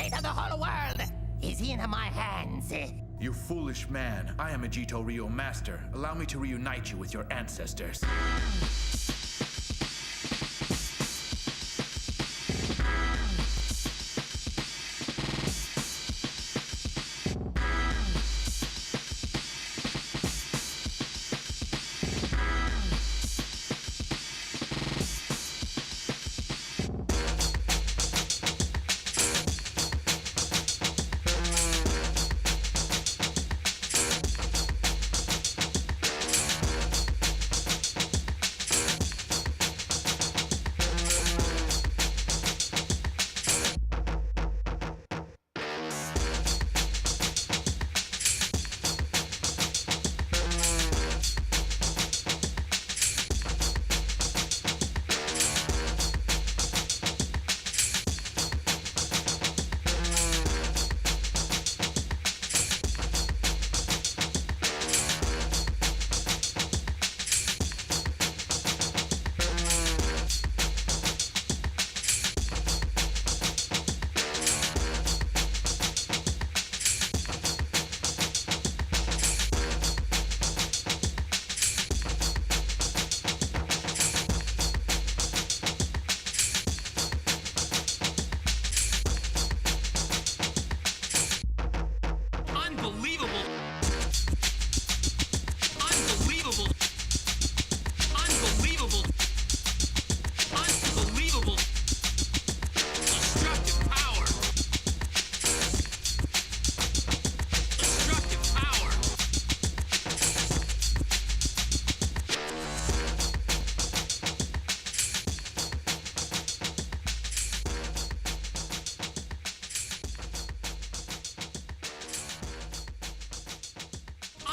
fate of the whole world is in my hands. You foolish man. I am a Jito Ryo master. Allow me to reunite you with your ancestors.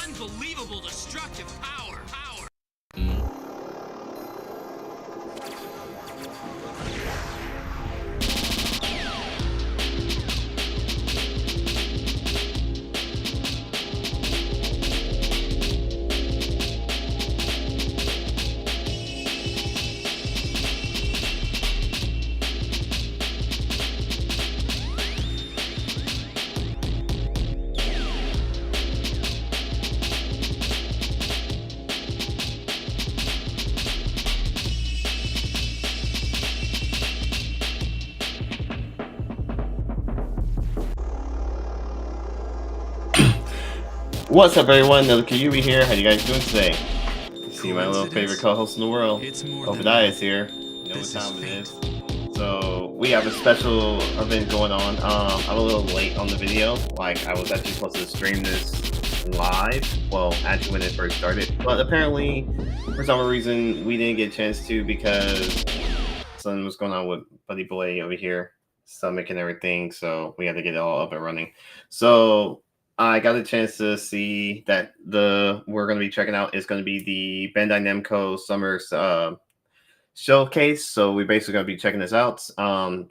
Unbelievable destructive power. What's up, everyone? Another Kyubi here. How you guys doing today? See my little favorite co-host in the world, Bandai is here. You know what time it is. So we have a special event going on. I'm a little late on the video. Like, I was actually supposed to stream this live. Well, actually when it first started, but apparently for some reason we didn't get a chance to because something was going on with Buddy Boy over here, stomach and everything. So we had to get it all up and running. So I got a chance to see that we're going to be checking out is going to be the Bandai Namco Summer Showcase. So we're basically going to be checking this out,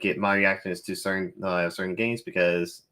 get my reactions to certain games, because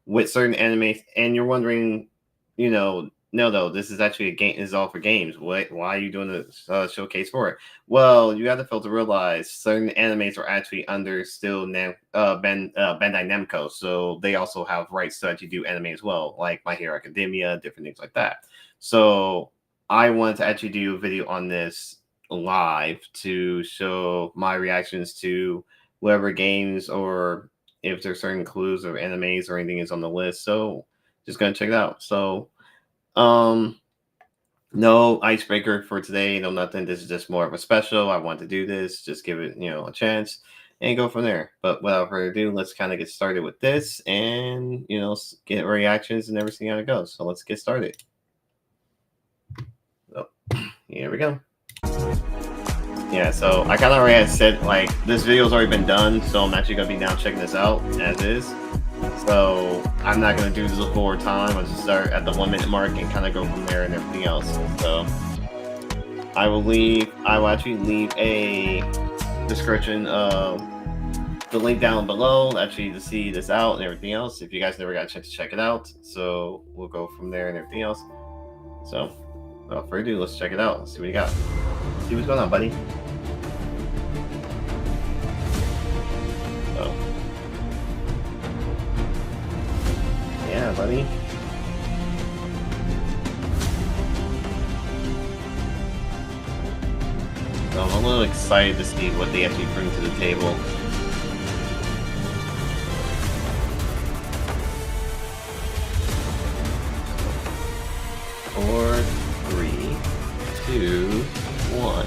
with certain animes, and you're wondering, you know, no, this is actually a game. This is all for games. Why are you doing a showcase for it? Well, you have to fail to realize certain animes are actually under still Bandai Namco, so they also have rights to actually do anime as well, like My Hero Academia, different things like that. So I wanted to actually do a video on this live to show my reactions to whatever games, or if there's certain clues or animes or anything is on the list. So just gonna check it out. So no icebreaker for today, no nothing. This is just more of a special. I want to do this, just give it, a chance and go from there. But without further ado, let's kind of get started with this and, get reactions and everything how it goes. So let's get started. So here we go. Yeah, so I kind of already had said, like, this video's already been done, so I'm actually going to be now checking this out as is. So I'm not going to do this a full time. I'll just start at the 1 minute mark and kind of go from there and everything else. So I will actually leave a description of the link down below actually to see this out and everything else, if you guys never got a chance to check it out. So we'll go from there and everything else. So without further ado, let's check it out. Let's see what you got. See what's going on, buddy. buddy. So I'm a little excited to see what they actually bring to the table. Four, 3, 2, 1.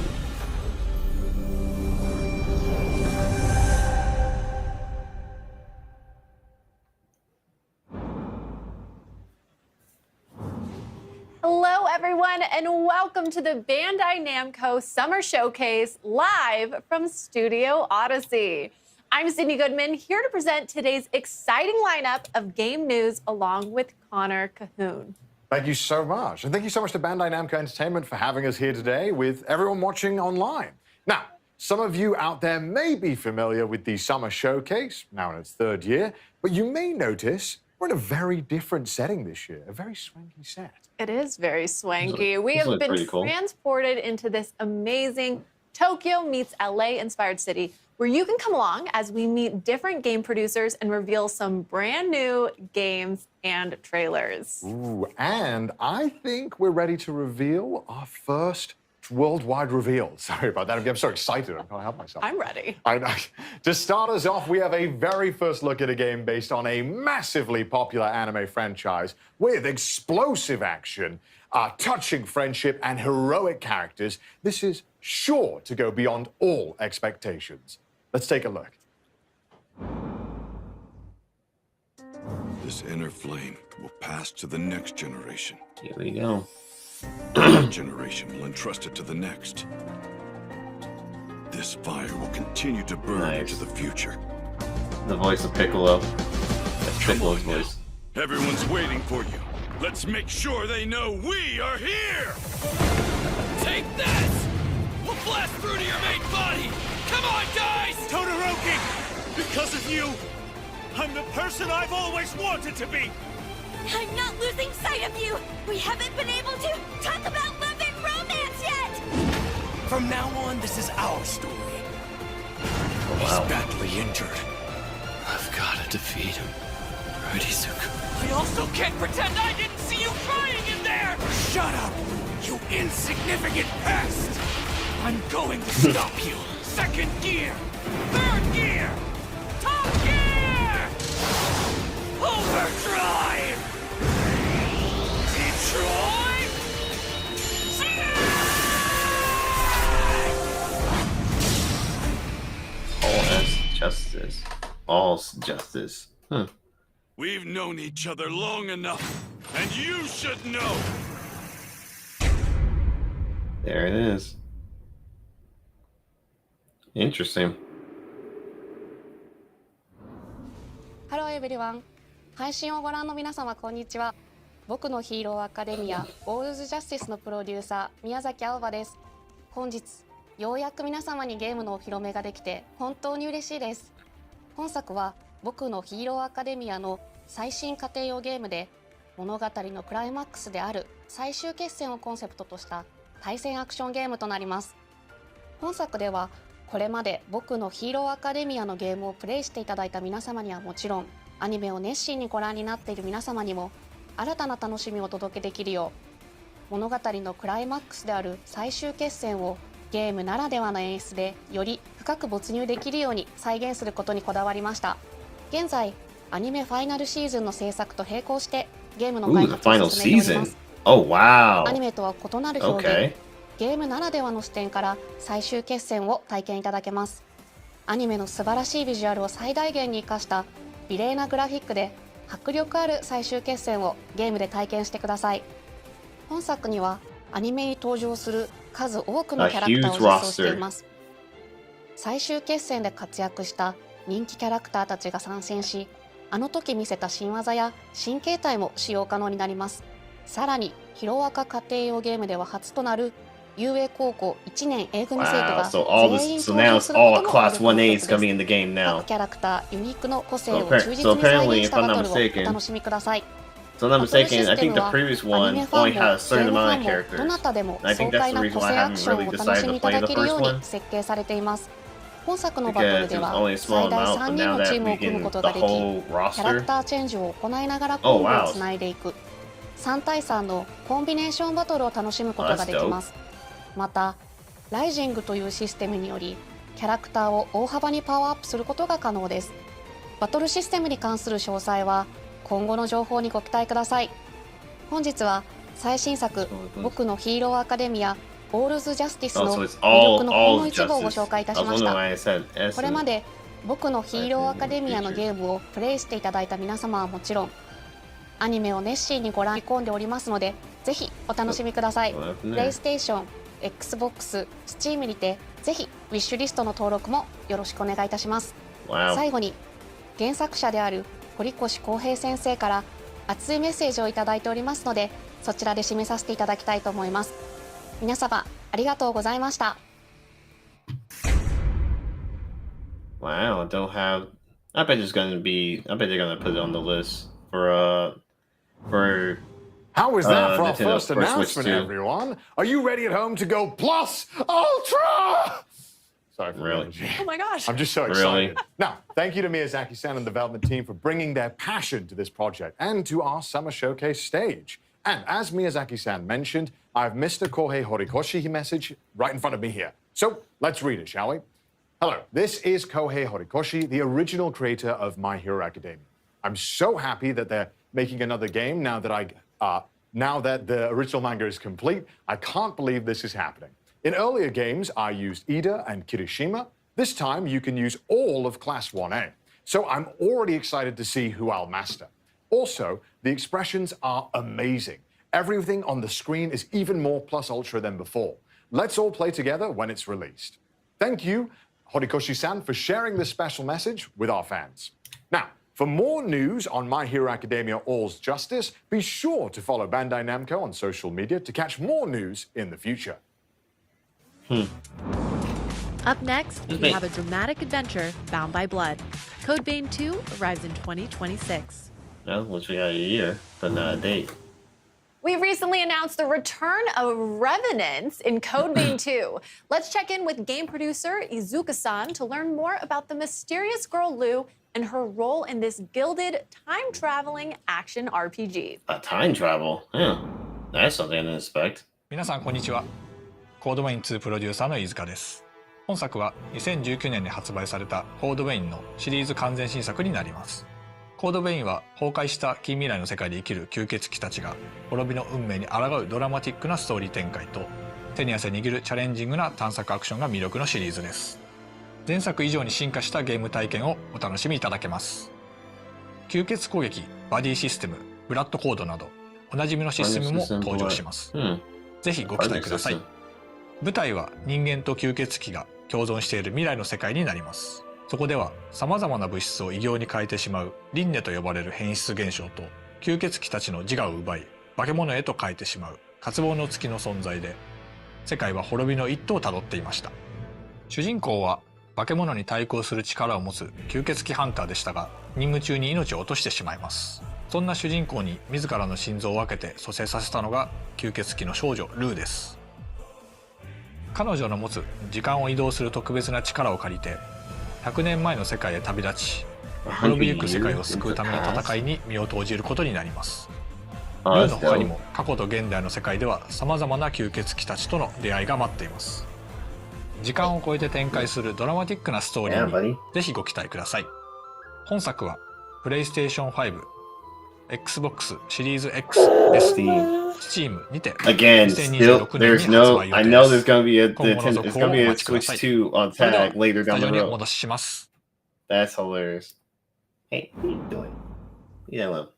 Hello, everyone, and welcome to the Bandai Namco Summer Showcase live from Studio Odyssey. I'm Sydney Goodman, here to present today's exciting lineup of game news along with Connor Cahoon. Thank you so much. And thank you so much to Bandai Namco Entertainment for having us here today with everyone watching online. Now, some of you out there may be familiar with the Summer Showcase, now in its 3rd year, but you may notice we're in a very different setting this year, a very swanky set. It is very swanky. We have been transported into this amazing Tokyo meets LA inspired city where you can come along as we meet different game producers and reveal some brand new games and trailers. Ooh, and I think we're ready to reveal our first worldwide reveal. Sorry about that. I'm so excited. I can't help myself. I'm ready. To start us off, we have a very first look at a game based on a massively popular anime franchise with explosive action, touching friendship, and heroic characters. This is sure to go beyond all expectations. Let's take a look. This inner flame will pass to the next generation. Here we go. That generation will entrust it to the next. This fire will continue to burn into the future. The voice of Piccolo. That's Piccolo's voice. Everyone's waiting for you. Let's make sure they know we are here! Take this! We'll blast through to your main body! Come on, guys! Todoroki! Because of you, I'm the person I've always wanted to be! I'm not losing sight of you! We haven't been able to talk about love and romance yet! From now on, this is our story. Wow. He's badly injured. I've gotta defeat him. Righty-Zuko. I also can't pretend I didn't see you crying in there! Shut up, you insignificant pest! I'm going to stop you! Second gear! Third gear! Top gear! Overdrive! Detroit! All justice. All's justice. We've known each other long enough, and you should know! There it is. Interesting. Hello everyone. 配信をご覧の皆様こんにちは。僕のヒーローアカデミア All's Justice のプロデューサー宮崎青葉です。本日ようやく皆様にゲームのお披露目ができて本当に嬉しいです。本作は僕のヒーローアカデミアの最新家庭用ゲームで物語のクライマックスである最終決戦をコンセプトとした対戦アクションゲームとなります。本作ではこれまで僕のヒーローアカデミアのゲームをプレイしていただいた皆様にはもちろん、アニメを熱心にご覧になっている皆様にも新たな楽しみをお届けできるよう、物語のクライマックスである最終決戦をゲームならではの演出でより深く没入できるように再現することにこだわりました。現在アニメファイナルシーズンの制作と並行してゲームの開発を進めております。アニメとは異なる表現、ゲームならではの視点から最終決戦を体験いただけます。アニメの素晴らしいビジュアルを最大限に生かした美麗なグラフィックで迫力ある最終決戦をゲームで体験してください。本作にはアニメに登場する数多くのキャラクターを実装しています。最終決戦で活躍した人気キャラクターたちが参戦し、あの時見せた新技や新形態も使用可能になります。さらにヒロアカ家庭用ゲームでは初となる遊泳高校1年 A 組生徒が全員登場することもある各キャラクターユニークの個性を忠実に再現したバトルをお楽しみください。So if I'm not mistaken, I think the previous one only had a certain amount of characters. I think that's the reason why I haven't really decided to play the first one. 本作のバトルでは最大3人のチームを組むことができ、キャラクターチェンジを行いながらコンボをつないでいく3対3のコンビネーションバトルを楽しむことができます。またライジングというシステムによりキャラクターを大幅にパワーアップすることが可能です。バトルシステムに関する詳細は今後の情報にご期待ください。本日は最新作僕のヒーローアカデミアオールズ・ジャスティスの魅力のほんの一部をご紹介いたしました。これまで僕のヒーローアカデミアのゲームをプレイしていただいた皆様はもちろん、アニメを熱心にご覧込んでおりますので、ぜひお楽しみください。プレイステーション、Xbox、Steam にてぜひウィッシュリストの登録もよろしくお願いいたします。最後に原作者である堀越康平先生から熱いメッセージをいただいておりますので、そちらで締めさせていただきたいと思います。皆様ありがとうございました。 Wow, don't have. I bet it's gonna be. I bet they're gonna put it on the list for. How was that for our Nintendo first for announcement, Switch 2. everyone? Are you ready at home to go plus ultra? Sorry for Really? the energy. Oh my gosh. I'm just so Really? excited. Now, thank you to Miyazaki-san and the development team for bringing their passion to this project and to our summer showcase stage. And as Miyazaki-san mentioned, I have Mr. Kohei Horikoshi message right in front of me here. So let's read it, shall we? Hello, this is Kohei Horikoshi, the original creator of My Hero Academia. I'm so happy that they're making another game now that the original manga is complete. I can't believe this is happening. In earlier games, I used Ida and Kirishima. This time, you can use all of Class 1A. So I'm already excited to see who I'll master. Also, the expressions are amazing. Everything on the screen is even more plus ultra than before. Let's all play together when it's released. Thank you, Horikoshi-san, for sharing this special message with our fans. Now, for more news on My Hero Academia All's Justice, be sure to follow Bandai Namco on social media to catch more news in the future. Up next, we have a dramatic adventure bound by blood. Code Vein 2 arrives in 2026. Well, once we got a year, but not a date. We recently announced the return of Revenants in Code Vein 2. Let's check in with game producer Izuka-san to learn more about the mysterious girl Lou and her role in this gilded time-traveling action RPG. A time travel? Yeah, that's something I didn't expect. 皆さんこんにちは。コードウェイン2プロデューサーの飯塚です。本作は2019年に発売されたコードウェインのシリーズ完全新作になります。コードウェインは崩壊した近未来の世界で生きる吸血鬼たちが滅びの運命に抗うドラマティックなストーリー展開と手に汗握るチャレンジングな探索アクションが魅力のシリーズです。前作以上に進化したゲーム体験をお楽しみいただけます。吸血攻撃、バディシステム、ブラッドコードなどおなじみのシステムも登場します。ぜひご期待ください。舞台は人間と吸血鬼が共存している未来の世界になります。そこでは様々な物質を異形に変えてしまう輪廻と呼ばれる変質現象と吸血鬼たちの自我を奪い化け物へと変えてしまう渇望の月の存在で、世界は滅びの一途をたどっていました。主人公は化け物に対抗する力を持つ吸血鬼ハンターでしたが、任務中に命を落としてしまいます。そんな主人公に自らの心臓を分けて蘇生させたのが吸血鬼の少女ルーです。彼女の持つ時間を移動する特別な力を借りて100年前の世界へ旅立ち、滅びゆく世界を救うための戦いに身を投じることになります。ルーの他にも過去と現代の世界では様々な吸血鬼たちとの出会いが待っています。時間を超えて展開するドラマティックなストーリーにぜひご期待ください。本作はプレイステーション5、Xbox シリーズ X です。Steam にて Again, still, there's no. I know there's gonna be a Switch 2 on tag later down the road. That's hilarious. Hey, what are you doing? Yellow.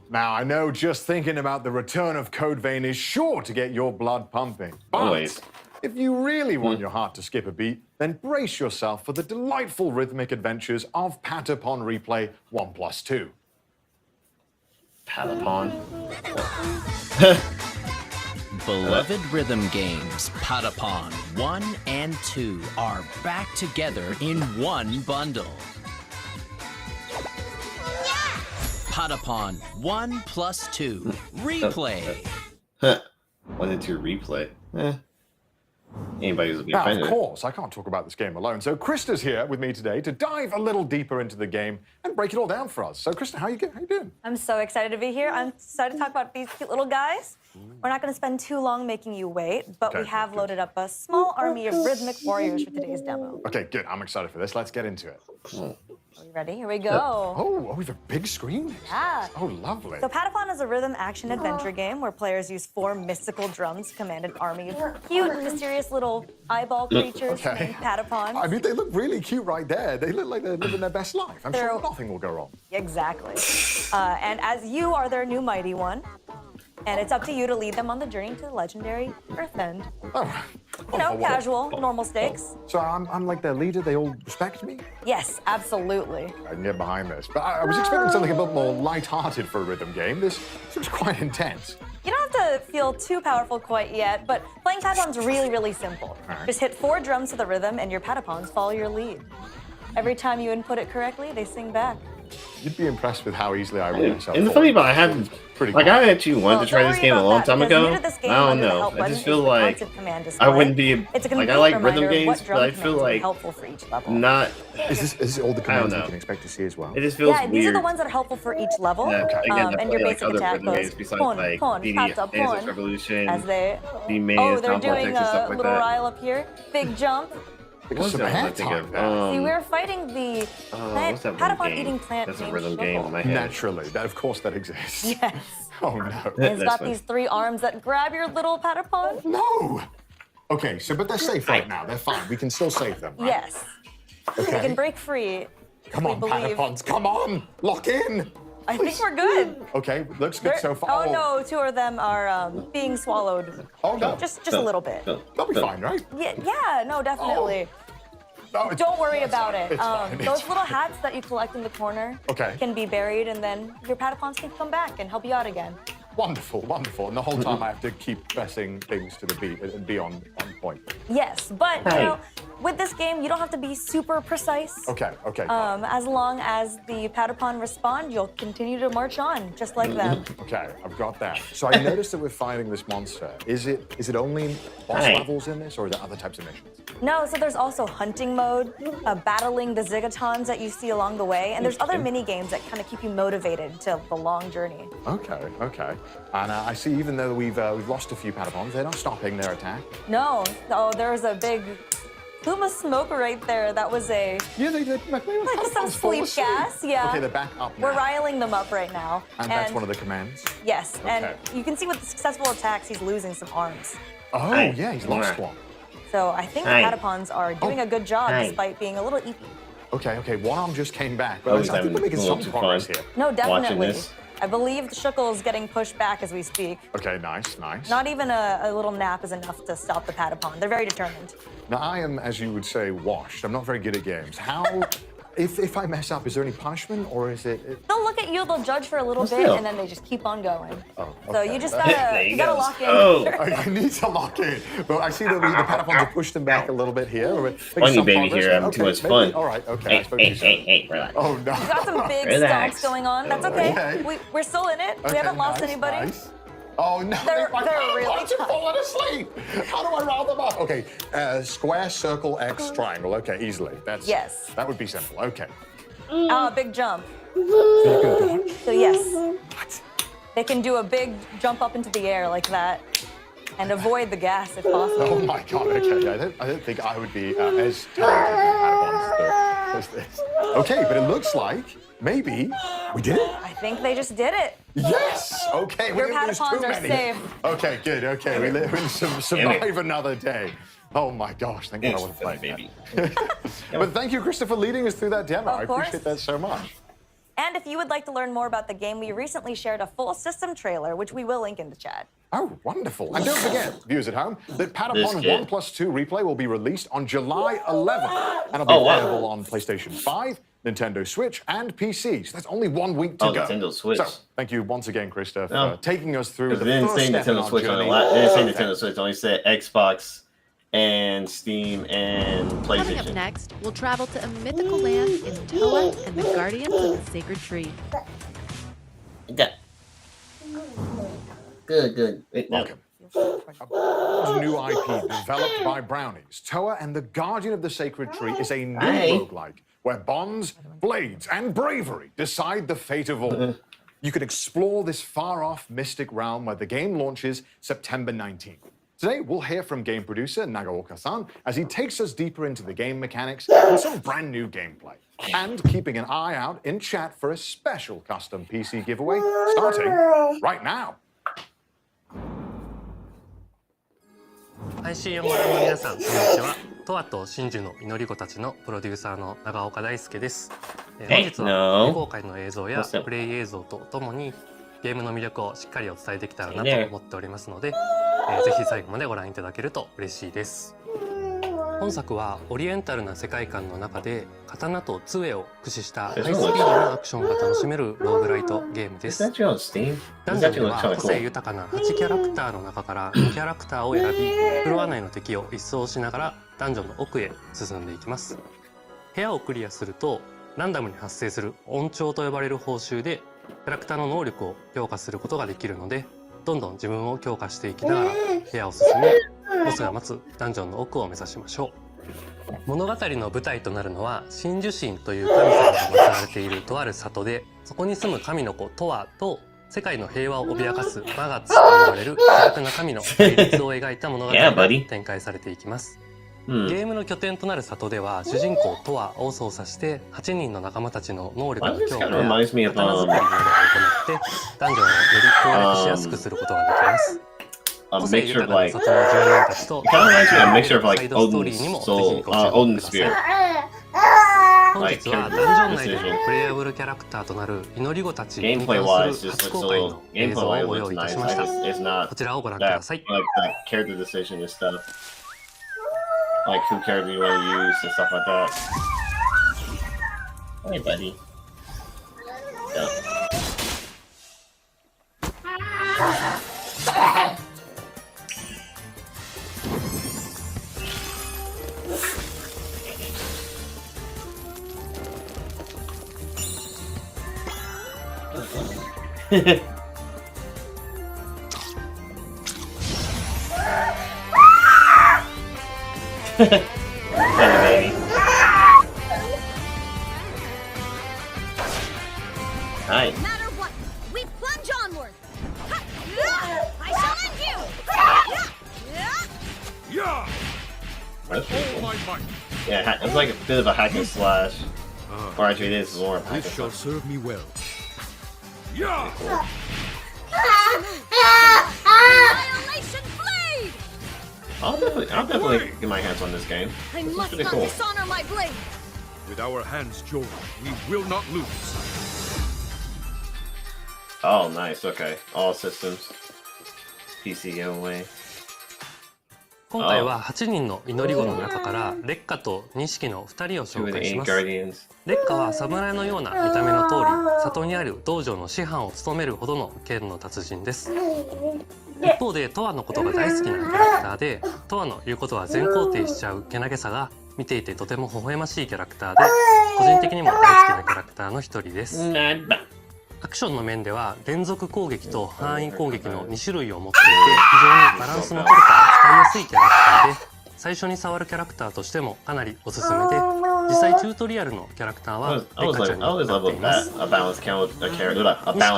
Now, I know just thinking about the return of Code Vein is sure to get your blood pumping. But Always. If you really want your heart to skip a beat, then brace yourself for the delightful rhythmic adventures of Patapon Replay 1+2. Patapon. Beloved rhythm games Patapon 1 and 2 are back together in one bundle. Patapon 1+2 Replay. 1 and 2 replay. Anybody's a big Now, fan of of it. course, I can't talk about this game alone. So Krista's here with me today to dive a little deeper into the game and break it all down for us. So Krista, how you doing? I'm so excited to be here. I'm excited to talk about these cute little guys. We're not going to spend too long making you wait, but we have loaded up a small army of rhythmic warriors for today's demo. Okay, good. I'm excited for this. Let's get into it. Are you ready? Here we go. Oh, we have a big screen? Yeah. Oh, lovely. So Patapon is a rhythm action adventure game where players use 4 mystical drums to command an army of cute, mysterious little eyeball creatures named Patapons. I mean, they look really cute right there. They look like they're living their best life. I'm sure nothing will go wrong. Exactly. And as you are their new mighty one, and it's up to you to lead them on the journey to the legendary Earth End. Oh. You know, casual, normal stakes. So I'm like their leader. They all respect me? Yes, absolutely. I can get behind this. But I was expecting something a bit more light-hearted for a rhythm game. This seems quite intense. You don't have to feel too powerful quite yet, but playing Patapon's really, really simple. Right. Just hit 4 drums to the rhythm and your Patapons follow your lead. Every time you input it correctly, they sing back. You'd be impressed with how easily I read myself. And the funny about I haven't, like, I actually wanted to try this game a long time ago. I don't know. I just feel like I wouldn't be, like, I like rhythm games, but I feel like not. Is this all the commands you can expect to see as well? It just feels these are the ones that are helpful for each level. Again, and your basic other attack rhythm goes games besides pon, like pon, DD, pata, Dance pon, Revolution, as they. D-Maze, Oh, they're Complex, doing and stuff a like little that. rile up here. Big jump. Because What was that one I think of? See, we're fighting the plant, what's that one Patapon game? eating plant. That's a named rhythm game in my head. Naturally, of course that exists. Yes. Oh no. It's got these 3 arms that grab your little Patapon. No. Okay, so but they're safe right now. They're fine. We can still save them. Right? Yes. Okay. They can break free. Come on, Patapons. Come on. Lock in. I think we're good. Okay, looks good so far. Oh no, 2 of them are being swallowed. Oh no. Just a little bit. They'll be fine, right? Yeah, no, definitely. No, Don't worry about it. It's fine, it's Those fine. little hats that you collect in the corner can be buried, and then your Patapons can come back and help you out again. Wonderful, wonderful. And the whole time I have to keep pressing things to the beat and be on point. Yes, but you know, with this game, you don't have to be super precise. Okay. As long as the Patapon respond, you'll continue to march on, just like them. Okay, I've got that. So I noticed that we're fighting this monster. Is it only boss levels in this, or are there other types of missions? No, so there's also hunting mode, battling the Zigatons that you see along the way, and there's other mini games that kind of keep you motivated to the long journey. Okay. And I see even though we've lost a few Patapons, they're not stopping their attack. No, there's a big plume of smoke right there. That was a some sleep gas. Yeah. Okay, they're back up now. We're riling them up right now. And that's one of the commands? Yes, Okay. and you can see with the successful attacks, he's losing some arms. Oh, yeah, he's lost one. So I think the Patapons are doing a good job despite being a little eepy. Okay, one arm just came back, but I think we're making some progress here. No, definitely. I believe the Shuckle is getting pushed back as we speak. Okay, nice. Not even a little nap is enough to stop the Patapon. They're very determined. Now, I am, as you would say, washed. I'm not very good at games. How, if I mess up, is there any punishment, or is it... They'll look at you, they'll judge for a little bit, and then they just keep on going. Oh, okay. So you just gotta lock in. Oh, I need to lock in. But I see that the Patapons have pushed them back a little bit here. Funny baby here having too much fun. All right, okay. Hey, relax. Oh, no. We've got some big stomps going on. That's okay. We're still in it. We haven't lost anybody. Nice. Oh, no. They're really really tired. Falling asleep. How do I round them up? Okay, square, circle, X, triangle. Okay, easily. Yes. That would be simple. Okay. Big jump. So yes. What? They can do a big jump up into the air like that and avoid the gas if possible. Oh my God, okay. I don't think I would be as talented in Patapons as this. Okay, but it looks like maybe we did it. I think they just did it. Yes! Okay, we Your didn't lose too Patapons are many. safe. Okay, good, okay. We survive another day. Oh my gosh, thank God I wasn't playing baby. But thank you, Krista, for leading us through that demo. I appreciate that so much. And if you would like to learn more about the game, we recently shared a full system trailer, which we will link in the chat. Oh, wonderful. And don't forget, viewers at home, that Patapon 1+2 replay will be released on July 11th. And it'll be available on PlayStation 5, Nintendo Switch, and PC. So that's only 1 week to go. Nintendo Switch. So thank you once again, Krista, for taking us through the They didn't first say step in Nintendo our Switch on the journey. They didn't say Nintendo Switch. They only said Xbox and Steam and PlayStation. Coming up next, we'll travel to a mythical land in Towa and the Guardians of the Sacred Tree. Good. Wait, no. A bold new IP developed by Brownies, Towa and the Guardian of the Sacred Tree is a new roguelike where bonds, blades, and bravery decide the fate of all. You can explore this far-off mystic realm where the game launches September 19th. Today, we'll hear from game producer Nagaoka-san as he takes us deeper into the game mechanics and some brand new gameplay. And keeping an eye out in chat for a special custom PC giveaway starting right now. 配信をご覧の皆さん、こんにちは。トワと真珠の祈り子たちのプロデューサーの長岡大輔です。本日は未公開の映像やプレイ映像とともにゲームの魅力をしっかりお伝えできたらなと思っておりますので、ぜひ最後までご覧いただけると嬉しいです。本作はオリエンタルな世界観の中で刀と杖を駆使したハイスピードなアクションが楽しめるローグライトゲームです。ダンジョンでは個性豊かな8キャラクターの中から2キャラクターを選び、フロア内の敵を一掃しながらダンジョンの奥へ進んでいきます。部屋をクリアするとランダムに発生する音調と呼ばれる報酬でキャラクターの能力を強化することができるので、どんどん自分を強化していきながら部屋を進め、ボスが待つダンジョンの奥を目指しましょう。物語の舞台となるのは真珠神という神様が祀られているとある里で、そこに住む神の子トワと世界の平和を脅かすマガツと呼ばれる邪悪な神の対立を描いた物語が展開されていきます。ゲームの拠点となる里では主人公トワを操作して8人の仲間たちの能力の強化や刀作りなどを行ってダンジョンをより攻略しやすくすることができます。個性豊かな里の住人たちとサイドストーリーにもぜひご注目ください。本日はダンジョン内でのプレイヤブルキャラクターとなる祈り子たちに関する初公開の映像をご用意いたしました。こちらをご覧ください。Like who character you want to use and stuff like that. Hey, buddy. Baby. Hi. No matter what, we plunge onward. I shall end you. Yeah. That's pretty cool. Yeah, it's like a bit of a hack and slash. Or actually, it is more of a hack and slash. This shall serve me well. Yeah. Cool. Annihilation blade. I'll definitely get my hands on this game. I This is must pretty not cool. dishonor my blade. With our hands joined, we will not lose. Oh, nice. Okay. All systems. PC giveaway. 今回は8人の祈り子の中から劣化と錦の2人を紹介します。劣化は侍のような見た目の通り、里にある道場の師範を務めるほどの剣の達人です。一方でトワのことが大好きなキャラクターで、トワの言うことは全肯定しちゃうけなげさが見ていてとても微笑ましいキャラクターで、個人的にも大好きなキャラクターの一人です。アクションの面では連続攻撃と範囲攻撃の2種類を持っていて、非常にバランスの取れた使いやすいキャラクターで、最初に触るキャラクターとしてもかなりおすすめで、実際チュートリアルのキャラクターはレッカちゃんになっています。錦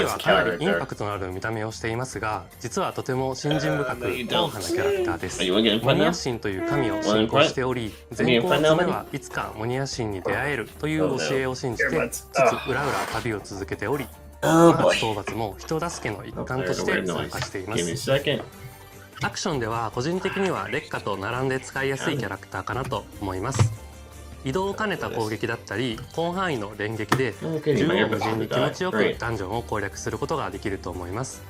はかなりインパクトのある見た目をしていますが、実はとても信心深く硬派なキャラクターです。モニア神という神を信仰しており、善行を積めばいつかモニア神に出会えるという教えを信じて、つつ裏々旅を続けており、討伐も人助けの一環として参加しています。アクションでは個人的には劣化と並んで使いやすいキャラクターかなと思います。移動を兼ねた攻撃だったり広範囲の連撃で縦横無尽に気持ちよくダンジョンを攻略することができると思います。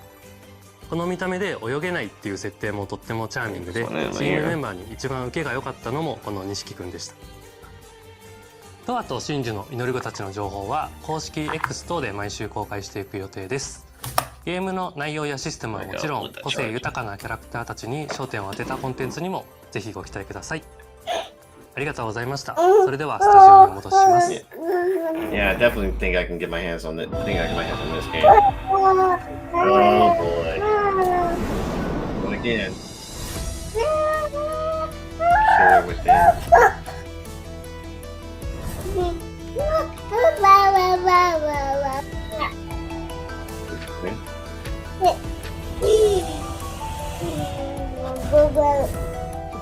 この見た目で泳げないっていう設定もとってもチャーミングで、チームメンバーに一番受けが良かったのもこの錦くんでした。トワと真珠の祈り子たちの情報は公式 X 等で毎週公開していく予定です。ゲームの内容やシステムはもちろん、個性豊かなキャラクターたちに焦点を当てたコンテンツにもぜひご期待ください。ありがとうございました。それではスタジオにお戻しします。Yeah, I definitely think I can get my hands on it. I think I can get my hands on this game. Oh boy. Like Within. Killer Within.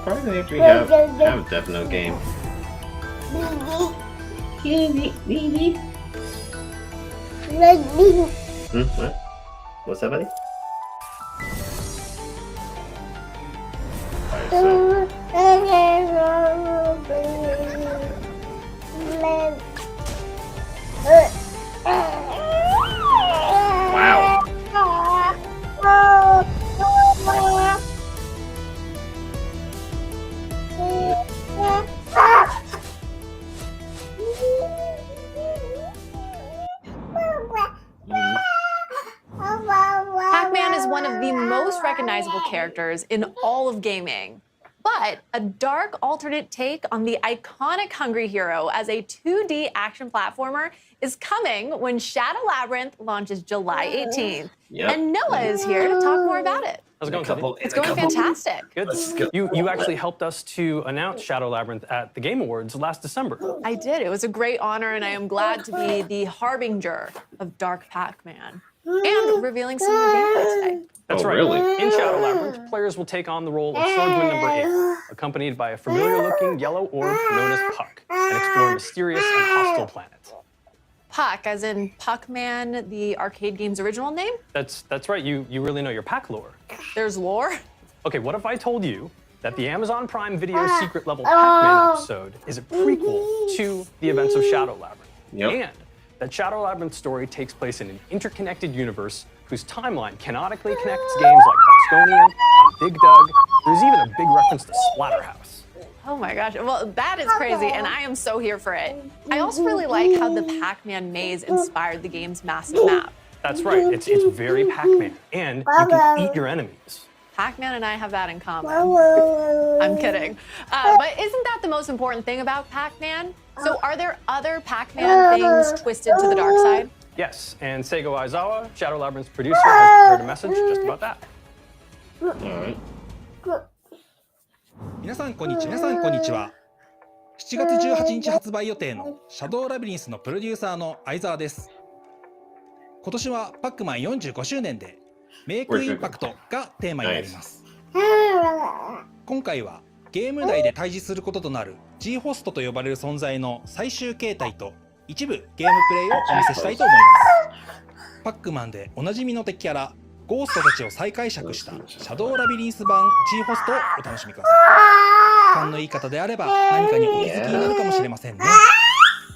Probably after we have a Death Note game. What? What's that, buddy? Wow. Pac-Man is one of the most recognizable characters in all of gaming. But a dark alternate take on the iconic Hungry Hero as a 2D action platformer is coming when Shadow Labyrinth launches July 18th. Yep. And Noah is here to talk more about it. How's it going, Teddy? It's going fantastic. Good. You actually helped us to announce Shadow Labyrinth at the Game Awards last December. I did. It was a great honor, and I am glad to be the harbinger of Dark Pac-Man and revealing some new gameplay today. That's right. Really? In Shadow Labyrinth, players will take on the role of Swordsman number 8, accompanied by a familiar-looking yellow orb known as Puck, and explore a mysterious and hostile planet. Puck, as in Puck-Man, the arcade game's original name? That's right. You really know your Pac lore. There's lore? Okay, what if I told you that the Amazon Prime Video secret level Pac-Man episode is a prequel to the events of Shadow Labyrinth? Yep. And that Shadow Labyrinth's story takes place in an interconnected universe whose timeline canonically connects games like Bosconian and Dig Dug. There's even a big reference to Splatterhouse. Oh my gosh, well, that is crazy, and I am so here for it. I also really like how the Pac-Man maze inspired the game's massive map. That's right, it's very Pac-Man, and you can eat your enemies. Pac-Man and I have that in common. I'm kidding. But isn't that the most important thing about Pac-Man? So are there other Pac-Man things twisted to the dark side? Yes, and Seigo Aizawa, Shadow Labyrinth's producer, has prepared a message just about that. Alright. 皆さんこんにちは。7月18日発売予定のシャドウラビリンスのプロデューサーの相沢です。今年はパックマン45周年でメイクインパクトがテーマになります。今回はゲーム内で対峙することとなる G ホストと呼ばれる存在の最終形態と一部ゲームプレイをお見せしたいと思います。パックマンでおなじみの敵キャラゴーストたちを再解釈したシャドウラビリンス版 G ホストをお楽しみください。勘のいい方であれば何かにお気づきになるかもしれませんね。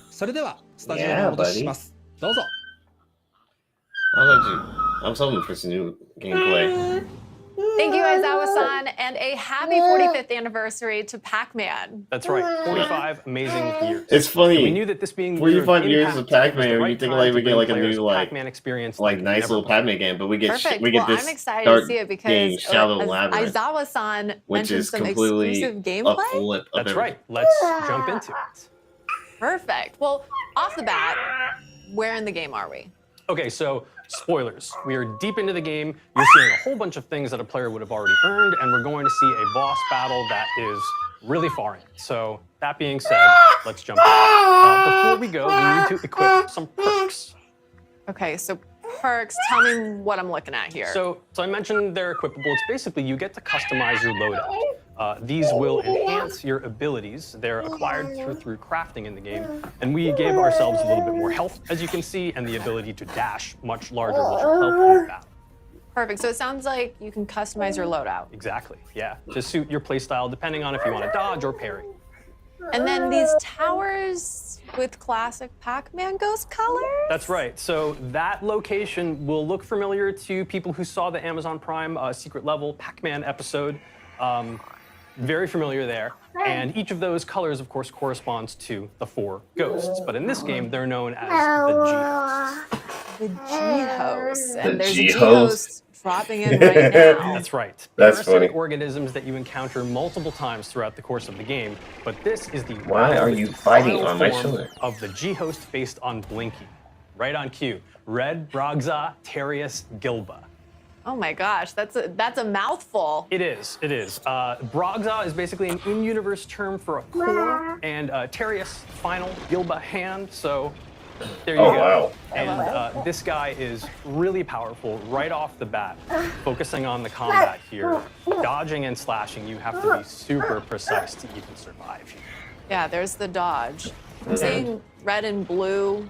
それではスタジオにお戻しします。どうぞ。I was hoping for some new gameplay. Thank you, Aizawa-san, and a happy 45th anniversary to Pac-Man. That's right, 45 amazing years. It's funny. And we knew that this being 45 years of Pac-Man, right you think like we get like a new Pac-Man experience like nice little Pac-Man game, but we get Perfect. this I'm excited dark to see it because game, Shadow Labyrinth, Aizawa-san which mentioned is some completely exclusive a gameplay. flip of That's everything. right. Let's jump into it. Perfect. Well, off the bat, where in the game are we? Okay, so spoilers. We are deep into the game. You're seeing a whole bunch of things that a player would have already earned, and we're going to see a boss battle that is really far in. So that being said, let's jump in. Before we go, we need to equip some perks. Okay, so perks, tell me what I'm looking at here. So I mentioned they're equipable. It's basically you get to customize your loadout. These will enhance your abilities. They're acquired through crafting in the game. And we gave ourselves a little bit more health, as you can see, and the ability to dash much larger, which will help in the battle. Perfect. So it sounds like you can customize your loadout. Exactly, yeah. To suit your playstyle, depending on if you want to dodge or parry. And then these towers with classic Pac-Man ghost colors? That's right. So that location will look familiar to people who saw the Amazon Prime secret level Pac-Man episode. Very familiar there. And each of those colors, of course, corresponds to the 4 ghosts. But in this game, they're known as the G-hosts. The G-hosts. And there's G-hosts. a G-host dropping in right now. That's right. That's Parasitic funny. organisms that you encounter multiple times throughout the course of the game. But this is the Why are you fighting final on my form shoulder? of the G-host based on Blinky. Right on cue. Red Brogza Terius Gilba. Oh my gosh, that's a mouthful. It is. Brogza is basically an in-universe term for a core, and Terius, final, Gilba hand, so there you go. Wow. And this guy is really powerful right off the bat, focusing on the combat here. Dodging and slashing, you have to be super precise to even survive here. Yeah, there's the dodge. I'm seeing red and blue.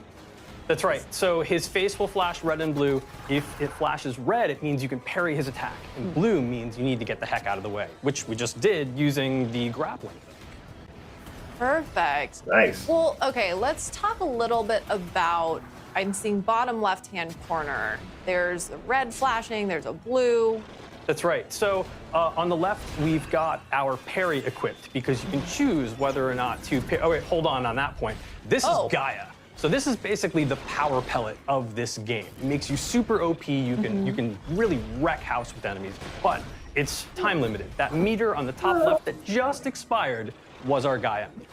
That's right. So his face will flash red and blue. If it flashes red, it means you can parry his attack. And blue means you need to get the heck out of the way, which we just did using the grappling. Perfect. Nice. Well, okay, let's talk a little bit about, I'm seeing bottom left-hand corner. There's a red flashing, there's a blue. That's right. So on the left, we've got our parry equipped because you can choose whether or not to parry. Oh, wait, hold on that point. This is Gaia. So this is basically the power pellet of this game. It makes you super OP. You can really wreck house with enemies, but it's time limited. That meter on the top left that just expired was our Gaia meter.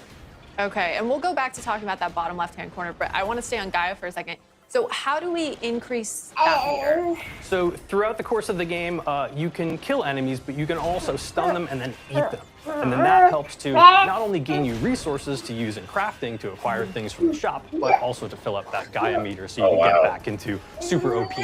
Okay, and we'll go back to talking about that bottom left-hand corner, but I want to stay on Gaia for a second. So how do we increase that meter? So throughout the course of the game, you can kill enemies, but you can also stun them and then eat them. And then that helps to not only gain you resources to use in crafting to acquire things from the shop, but also to fill up that Gaia meter so you can get back into super OP.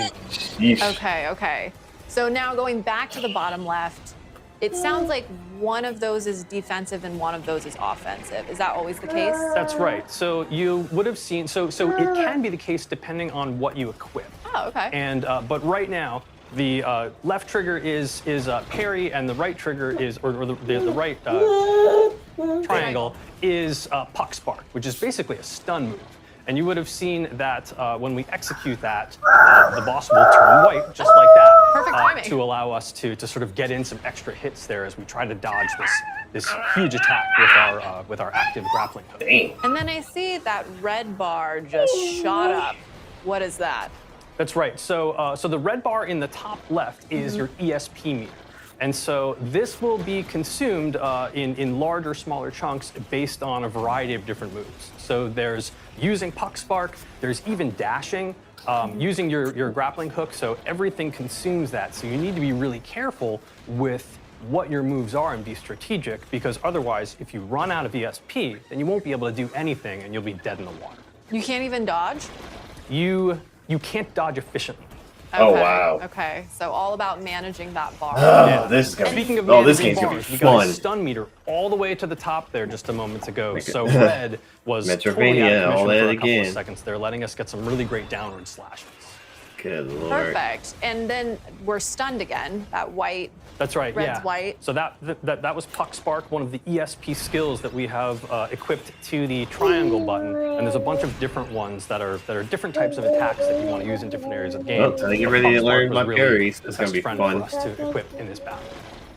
Okay. So now going back to the bottom left, it sounds like one of those is defensive and one of those is offensive. Is that always the case? That's right. So you would have seen, so it can be the case depending on what you equip. Oh, okay. And but right now, the left trigger is parry, and the right trigger is, or the right triangle is puck spark, which is basically a stun move. And you would have seen that when we execute that, the boss will turn white, just like that. Perfect timing. To allow us to sort of get in some extra hits there as we try to dodge this huge attack with our active grappling hook. And then I see that red bar just shot up. What is that? That's right. So the red bar in the top left is your ESP meter. And so this will be consumed in larger, smaller chunks based on a variety of different moves. So there's using puck spark, there's even dashing, using your grappling hook, so everything consumes that. So you need to be really careful with what your moves are and be strategic, because otherwise, if you run out of ESP, then you won't be able to do anything and you'll be dead in the water. You can't even dodge? You can't dodge efficiently. Okay. Oh, wow. Okay, so all about managing that bar. This is gonna Speaking of this game's managing gonna be bars, we got a fun. stun meter all the way to the top there just a moment ago. So red was totally Metrovania, out of all commission that for a couple again. of seconds there, letting us get some really great downward slashes. Good lord. Perfect. And then we're stunned again, that white. That's right, Red's yeah. white. So that was Puck Spark, one of the ESP skills that we have equipped to the triangle button. And there's a bunch of different ones that are different types of attacks that you want to use in different areas of the game. Well, time to get ready to learn my parries. It's gonna be fun fun. for us to equip in this battle.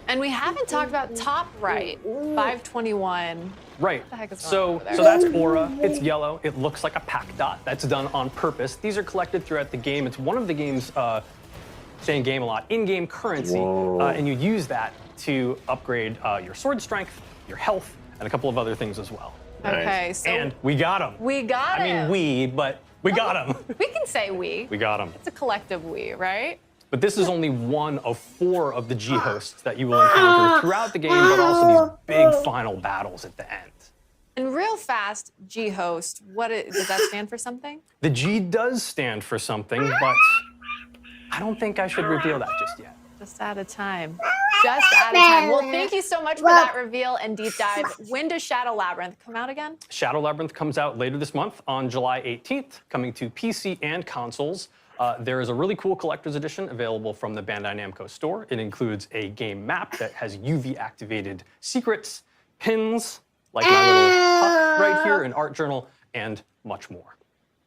And we haven't talked about top right, 521. Right. What the heck is going on So over there? so that's aura. It's yellow. It looks like a pack dot. That's done on purpose. These are collected throughout the game. It's one of the game's saying game a lot, in-game currency, and you use that to upgrade your sword strength, your health, and a couple of other things as well. Okay, so And we got them. we got I mean, him. but we got them. We can say we. We got them. It's a collective we, right? But this is only one of 4 of the G hosts that you will encounter throughout the game, but also these big final battles at the end. And real fast, G-host, does that stand for something? The G does stand for something, but I don't think I should reveal that just yet. Just out of time. Just out of time. Well, thank you so much for that reveal and deep dive. When does Shadow Labyrinth come out again? Shadow Labyrinth comes out later this month on July 18th, coming to PC and consoles. There is a really cool collector's edition available from the Bandai Namco store. It includes a game map that has UV-activated secrets, pins, like my little puck right here, an art journal, and much more.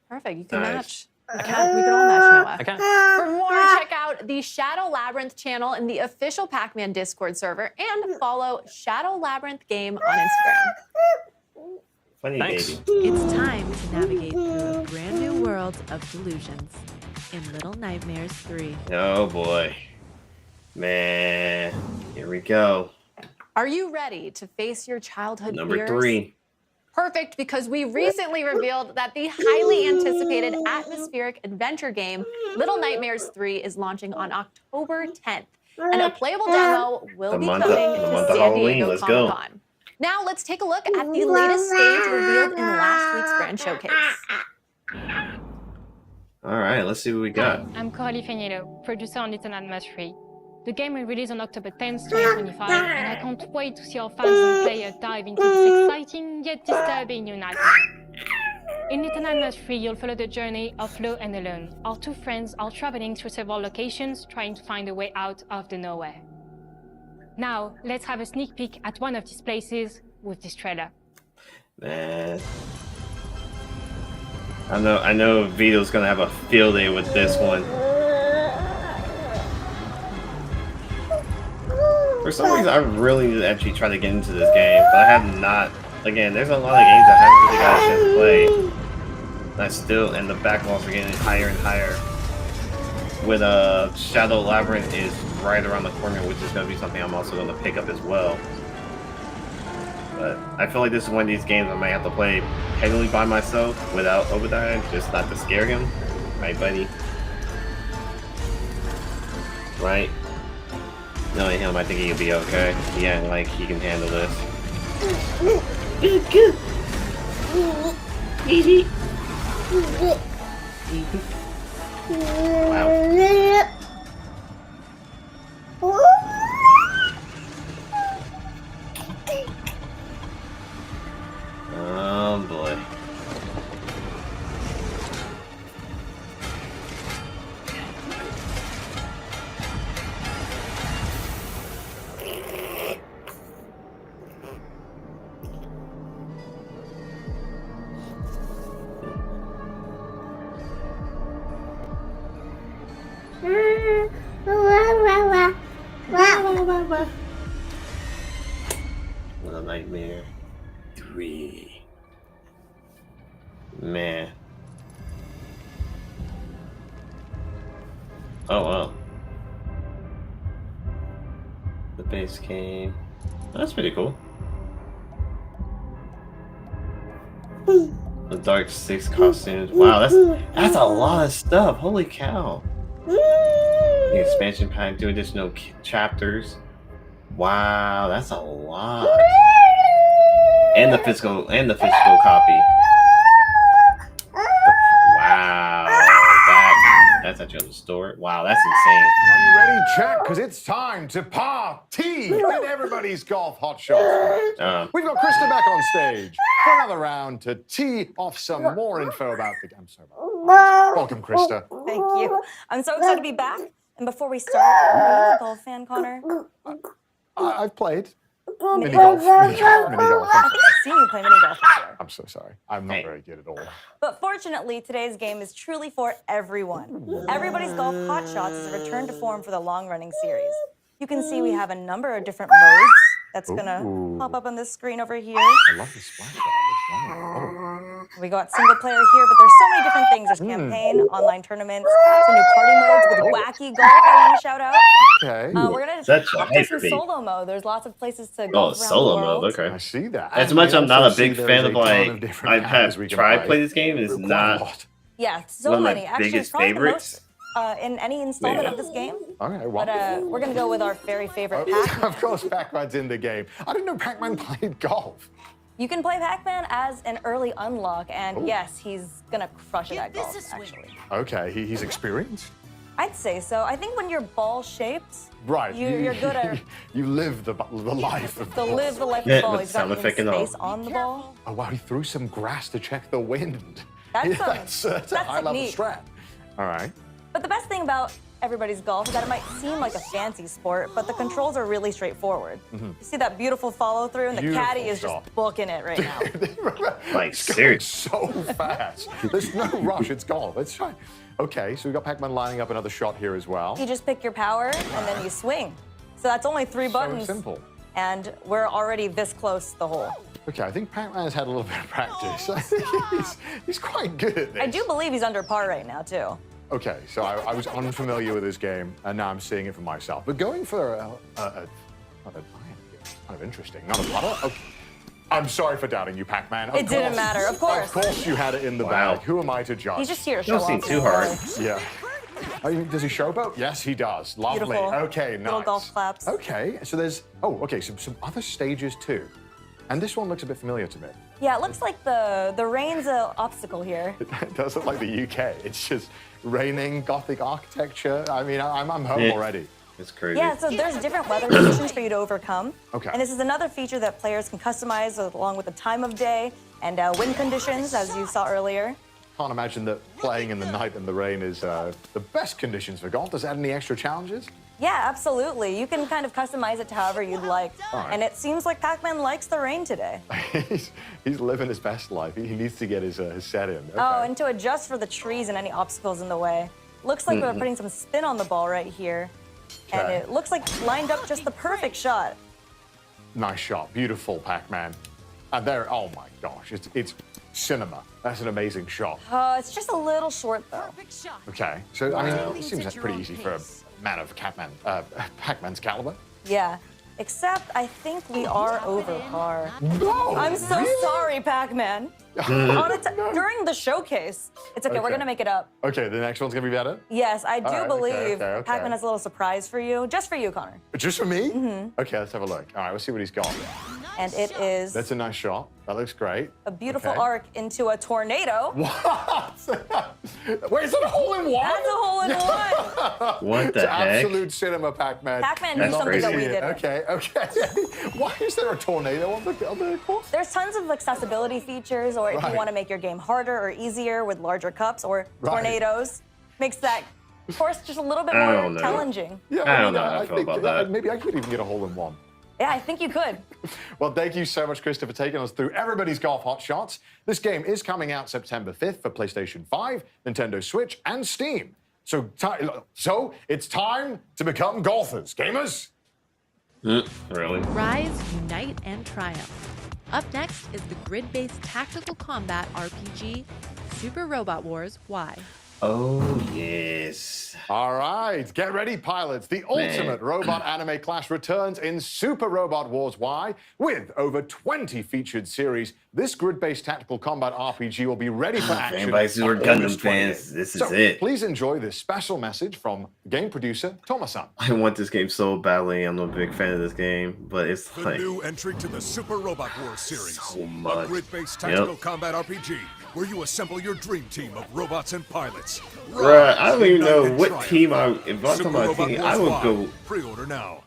Perfect. You can Nice. match. We can all match, Noah. I can. For more, check out the Shadow Labyrinth channel in the official Pac-Man Discord server and follow Shadow Labyrinth Game on Instagram. Funny baby. It's time to navigate through a brand new world of delusions in Little Nightmares 3. Oh boy. Man. Here we go. Are you ready to face your childhood Number fears? 3. Perfect, because we recently revealed that the highly anticipated atmospheric adventure game Little Nightmares 3 is launching on October 10th, and a playable demo will be coming to San Diego Comic-Con. Now let's take a look at the latest stage revealed in last week's Brand Showcase. All right, let's see what we got. Hi, I'm Coralie Feniello, producer on Little Nightmares 3. The game will release on October 10th, 2025, and I can't wait to see our fans and players dive into this exciting yet disturbing new nightmare. In Little Nightmares 3, you'll follow the journey of Flo and Alone. Our two friends are traveling through several locations, trying to find a way out of the nowhere. Now, let's have a sneak peek at one of these places with this trailer. Man. I know Vito's gonna have a field day with this one. For some reason, I really need to actually try to get into this game, but I have not. Again, there's a lot of games I haven't really got a chance to play. And the backlogs are getting higher and higher. With Shadow Labyrinth is right around the corner, which is going to be something I'm also going to pick up as well. But I feel like this is one of these games I might have to play heavily by myself without Obadiah, just not to scare him. Right, buddy? Right? Knowing him, I think he'll be okay. Yeah, like he can handle this. Wow. Oh boy. What a nightmare. 3. Man. Oh wow. The base came. That's pretty cool. The Dark 6 costumes. Wow, that's a lot of stuff. Holy cow. The expansion pack, 2 additional chapters. Wow, that's a lot. And the physical copy. Wow, that's actually on the store. Wow, that's insane. Are you ready, chat? Because it's time to party in everybody's golf hot shots. We've got Krista back on stage for another round to tee off some more info about the game. I'm sorry about that. Welcome, Krista. Thank you. I'm so excited to be back. And before we start, are you a golf fan, Connor? I've played. Mini golf. I think I've seen you play mini golf before. I'm so sorry. I'm not very good at all. But fortunately, today's game is truly for everyone. Everybody's Golf Hot Shots is a return to form for the long-running series. You can see we have a number of different modes that's gonna pop up on this screen over here. I love this splash shot. It looks wonderful. We got single player here, but there's so many different things. There's campaign, online tournaments, some new party modes with wacky golf I want to shout out. Okay. We're gonna talk to some solo mode. There's lots of places to go around solo the world. mode, okay. I see that. As much as I'm not a big fan of like I have tried to play this game, it's not Yeah, so one of my many. Actually, biggest it's probably favorites. the most in any installment of this game. Okay, well. But we're gonna go with our very favorite Pac-Man. Of course, Pac-Man's in the game. I didn't know Pac-Man played golf. You can play Pac-Man as an early unlock, and yes, he's gonna crush it at golf, actually. Okay, he's experienced? I'd say so. I think when you're ball-shaped, right, you're good at... You live the life of To live the life of the ball, he's got even space on the ball. Oh, wow, he threw some grass to check the wind. That's a high-level technique. strat. All right. But the best thing about everybody's golf is that it might seem like a fancy sport, but the controls are really straightforward. You see that beautiful follow-through, and the caddy is just booking it right now. Like, seriously. So fast. There's no rush, it's golf. It's fine. Okay, so we've got Pac-Man lining up another shot here as well. You just pick your power, and then you swing. So that's only 3 buttons. So simple. And we're already this close to the hole. Okay, I think Pac-Man has had a little bit of practice. I think he's quite good at this. I do believe he's under par right now, too. Okay, so I was unfamiliar with this game, and now I'm seeing it for myself. But going for kind of interesting. Not a putter? Okay. I'm sorry for doubting you, Pac-Man. It didn't matter, of course. Of course you had it in the bag. Who am I to judge? He's just here to show Don't seem off. too hard. Yeah. Does he showboat? Yes, he does. Lovely. Beautiful. Okay, nice. Little golf claps. Okay, so there's some other stages too, and this one looks a bit familiar to me. Yeah, it looks like the rain's an obstacle here. It does look like the UK. It's just raining, Gothic architecture. I mean, I'm home already. It's crazy. Yeah, so there's different weather conditions for you to overcome. Okay. And this is another feature that players can customize along with the time of day and wind conditions, as you saw earlier. Can't imagine that playing in the night and the rain is the best conditions for golf. Does it add any extra challenges? Yeah, absolutely. You can kind of customize it to however you'd like. All right. And it seems like Pac-Man likes the rain today. he's living his best life. He needs to get his set in. Okay. Oh, and to adjust for the trees and any obstacles in the way. Looks like we're putting some spin on the ball right here. Okay. And it looks like lined up just the perfect shot. Nice shot. Beautiful, Pac-Man. And there, oh my gosh, it's cinema. That's an amazing shot. It's just a little short, though. Okay, so I mean, it seems pretty easy for a man of Pac-Man's caliber. Yeah, except I think we are over par. No! I'm so sorry, Pac-Man. During the showcase. It's okay, we're gonna make it up. Okay, the next one's gonna be better? Yes, I do All right, believe okay. Pac-Man has a little surprise for you. Just for you, Connor. Just for me? Okay, let's have a look. All right, let's see what he's got. And it is That's a nice shot. That looks great. a beautiful Okay. arc into a tornado. What? Wait, is that a hole-in-one? That's a hole-in-one. What the It's heck? absolute cinema, Pac-Man. Pac-Man That's knew something that crazy. we didn't. Okay. Why is there a tornado on the course? There's tons of accessibility features, or if Right. you want to make your game harder or easier with larger cups or Right. tornadoes, makes that course just a little bit I more don't know. challenging. Yeah, I don't know how I feel think about that. maybe I could even get a hole-in-one. Yeah, I think you could. Well, thank you so much, Krista, for taking us through everybody's golf hot shots. This game is coming out September 5th for PlayStation 5, Nintendo Switch, and Steam. So it's time to become golfers, gamers. Really? Rise, unite, and triumph. Up next is the grid-based tactical combat RPG, Super Robot Wars Y. Oh, yes. All right, get ready, pilots. The ultimate robot anime clash returns in Super Robot Wars Y. With over 20 featured series, this grid-based tactical combat RPG will be ready for action. Everybody's who are on Gundam August 28th. fans, this is So, it. Please enjoy this special message from game producer Towa-san. I want this game so badly. I'm a big fan of this game, but it's The like new entry to the Super Robot Wars series. so much. A grid-based tactical combat RPG where you assemble your dream team of robots and pilots. Bruh, I don't even unite, know and what triumph. team if I'm Super talking about a Robot team, Wars I would Y. go. Pre-order now.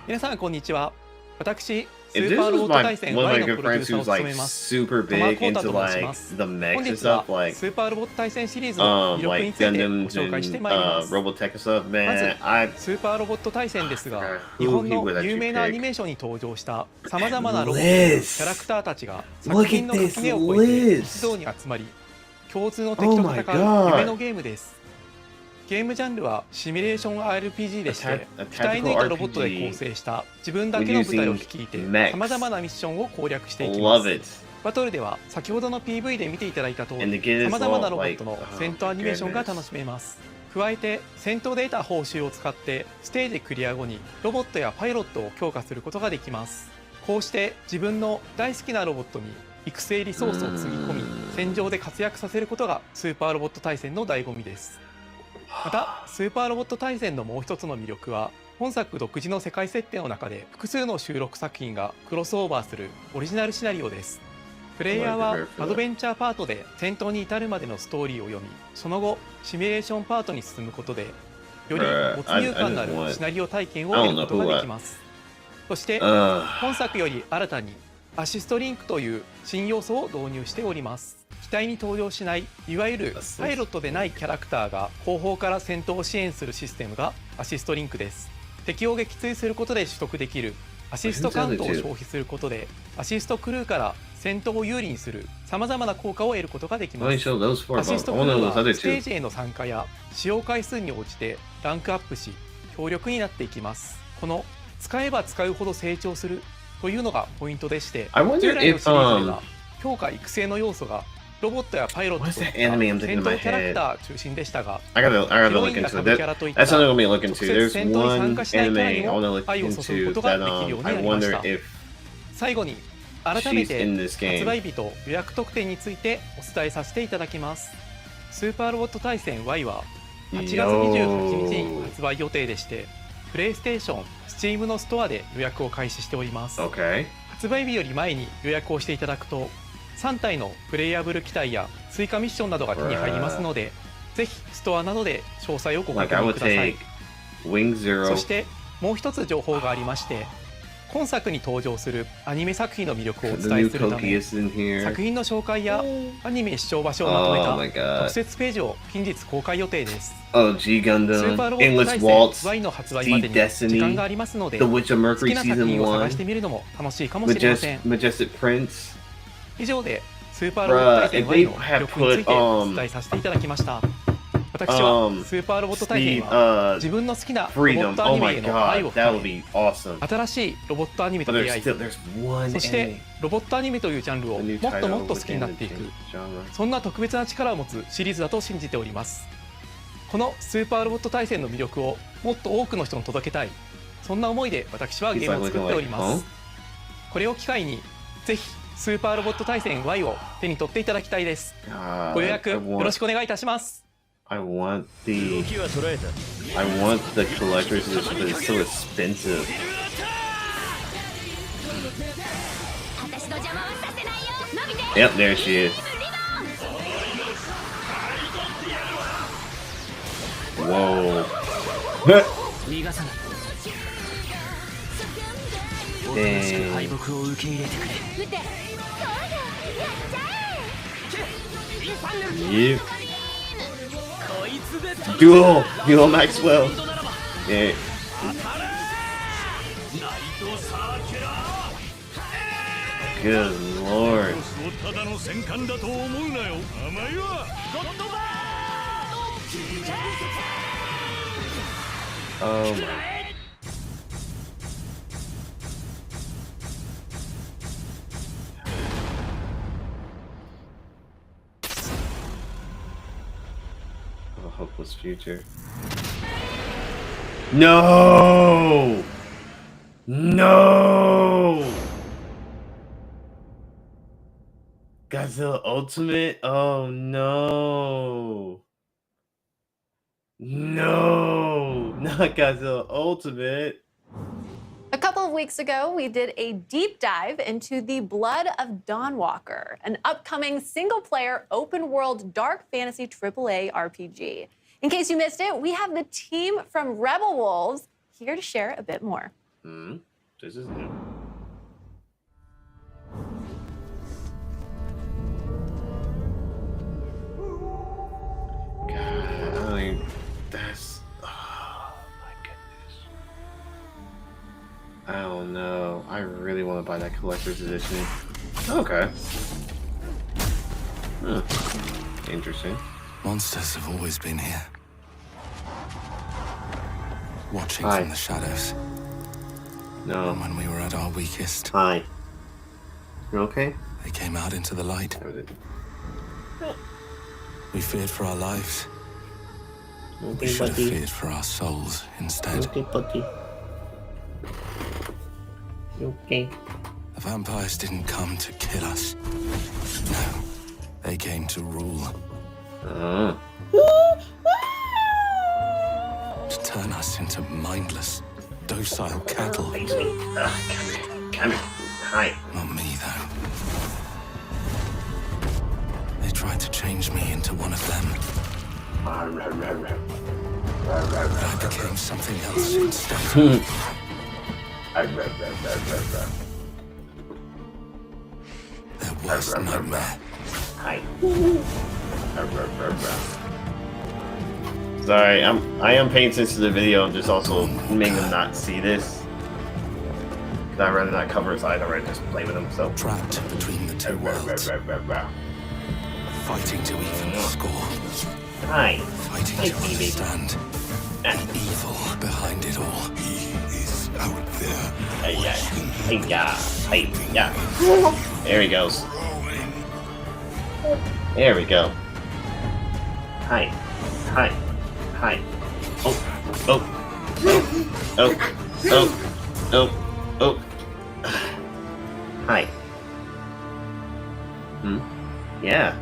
皆さんこんにちは。私、ス If ー this パーロ was ボット my 対戦 one of Y my の good プロデュ friends ーサーを who's 務 like めます。 super トマ big コータ into と申し like ます。 the 本 mechs and 日 stuff は like スーパーロボット対戦シリーズの魅力に like ついてご Gundams 紹介して and まいります。 Robotech and stuff. ま Man, ず I スーパーロボット対戦ですが、 Who 日本 he would の actually 有名なアニ pick. メーションに登場したさまざまなロボットや Liz キャラクターたちが Look 作 at 品の this 垣根を越えて Liz 一堂に集まり、共通の敵 Oh と my 戦う God 夢のゲームです。ゲームジャンルはシミュレーション RPG でして、鍛え抜いたロボットで構成した自分だけの部隊を率いてさまざまなミッションを攻略していきます。 love it. バトルでは先ほどの PV で見ていただいた通 And the り game is さまざまな all ロボットの like, 戦闘アニメーションが楽しめます。加えて戦闘で得た報酬を使ってステージクリア後にロボットやパイロットを強化することができます。こうして自分の大好きなロボットに育成リソースをつぎ込み戦場で活躍させることがスーパーロボット対戦の醍醐味です。またスーパーロボット対戦のもう一つの魅力は本作独自の世界設定の中で複数の収録作品がクロスオーバーするオリジナルシナリオです。プレイヤーはアドベンチャーパートで戦闘に至るまでのストーリーを読み、その後シミュレーションパートに進むことでより没入感のあるシナリオ体験を得ることができます。そして本作より新たにアシストリンクという新要素を導入しております。機体に登場しないいわゆるパイロットでないキャラクターが後方から戦闘を支援するシステムがアシストリンクです。敵を撃墜することで取得できるアシストカウントを消費することでアシストクルーから戦闘を有利にするさまざまな効果を得ることができます。アシストクルーはステージへの参加や使用回数に応じてランクアップし強力になっていきます。この使えば使うほど成長するというのがポイントでして、従来のシリーズでは強化育成の要素がロボットやパイロットといった戦闘キャラクター中心でしたが、ヒロインがサブキャラといった直接戦闘に参加しないキャラにも愛を注ぐことができるようになりました。最後に改め she's て in this 発 game. 売日と予約特典についてお伝えさせていただきます。スーパーロボット対戦 Y は8月28日に発売予定でして、プレイステーション、Steam のストアで予約を開始しております。Okay. 発売日より前に予約をしていただくと、3体のプレイヤブル機体や追加ミッションなどが手に入りますので、ぜひストアなどで詳細をご確認ください。そしてもう一つ情報がありまして、今作に登場するアニメ作品の魅力をお伝えするため、作品の紹介やアニメ視聴場所をまとめた特設ページを近日公開予定です。G スーパー Gundam, ロボット Endless 対 Waltz, 戦 Y の発売まで Sea に時間 Destiny, がありますので、 The Witch of 好き Mercury な作 Season 品を探して 1, みるのも楽しいかもしれません。 Majestic Prince. 以上でスーパーロボット対戦 Y の魅力についてお伝えさせていただきました。私はスーパーロボット対戦は自分の好きなロボットアニメへの愛を深め、新しいロボットアニメと出会い、そしてロボットアニメというジャンルをもっともっと好きになっていく、そんな特別な力を持つシリーズだと信じております。このスーパーロボット対戦の魅力をもっと多くの人に届けたい、そんな思いで私はゲームを作っております。これを機会にぜひスーパーロボット対戦 Y を手に取っていただきたいです。ご予約よろしくお願いいたします。I want the collector's edition, but it's so expensive. Yep, there she is. Whoa. Dang. Yep. Dual Maxwell. Yeah. Good lord. Oh my. A hopeless future. No! No! Godzilla Ultimate? Oh no! No! Not Godzilla Ultimate! A couple of weeks ago, we did a deep dive into the Blood of DawnWalker, an upcoming single-player, open-world, dark fantasy AAA RPG. In case you missed it, we have the team from Rebel Wolves here to share a bit more. This is new. God, I mean, that's... Oh my goodness. I don't know. I really want to buy that collector's edition. Okay. Interesting. Monsters have always been here. Watching Hi. from the shadows. No. And when we were at our weakest. Hi. You okay? They came out into the light. We feared for our lives. Okay, we should have buddy. feared for our souls instead. Okay, buddy. Okay. The vampires didn't come to kill us. No. They came to rule. To turn us into mindless, docile cattle. Come here. Hi. Not me, though. They tried to change me into one of them. But I became something else instead. Their worst nightmare. Hi. Sorry, I am paying attention to the video. I'm just also making them not see this. Cause I'd rather not cover his eyes. I'd rather just play with him. So trapped between the two worlds, fighting to even the score. Hi. Fighting to understand the evil behind it all. He is out there. There he goes. There we go. Hi. Hi. Hi. Oh. Oh. Oh. Oh. Oh. Oh. Oh. Hi. Yeah.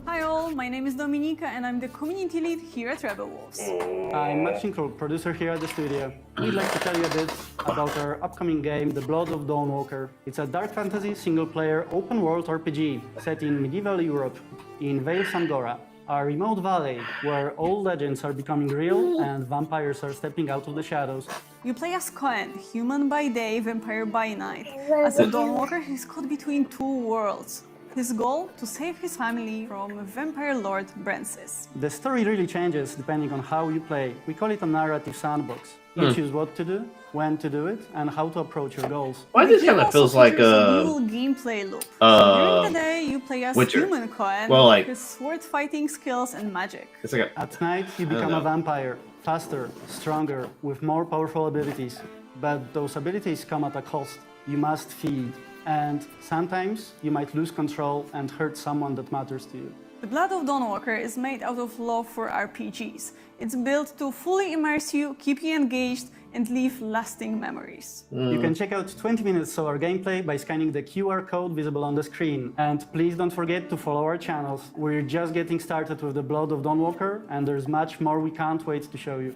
Hi all, my name is Dominika and I'm the community lead here at Rebel Wolves. I'm Maxinko, producer here at the studio. We'd like to tell you a bit about our upcoming game, The Blood of DawnWalker. It's a dark fantasy single-player open-world RPG set in medieval Europe in Vale Samgora, a remote valley where old legends are becoming real and vampires are stepping out of the shadows. You play as Cohen, human by day, vampire by night. As a Dawnwalker, he's caught between two worlds. His goal, to save his family from vampire lord Brancis. The story really changes depending on how you play. We call it a narrative sandbox. You choose what to do, when to do it, and how to approach your goals. Why this kind of feels like a dual gameplay loop. During the day, you play as Witcher. human Cohen Well, with sword fighting skills and magic. It's like At night, you become a vampire, faster, stronger, with more powerful abilities. But those abilities come at a cost. You must feed. And sometimes you might lose control and hurt someone that matters to you. The Blood of DawnWalker is made out of love for RPGs. It's built to fully immerse you, keep you engaged, and leave lasting memories. You can check out 20 minutes of our gameplay by scanning the QR code visible on the screen. And please don't forget to follow our channels. We're just getting started with The Blood of DawnWalker, and there's much more we can't wait to show you.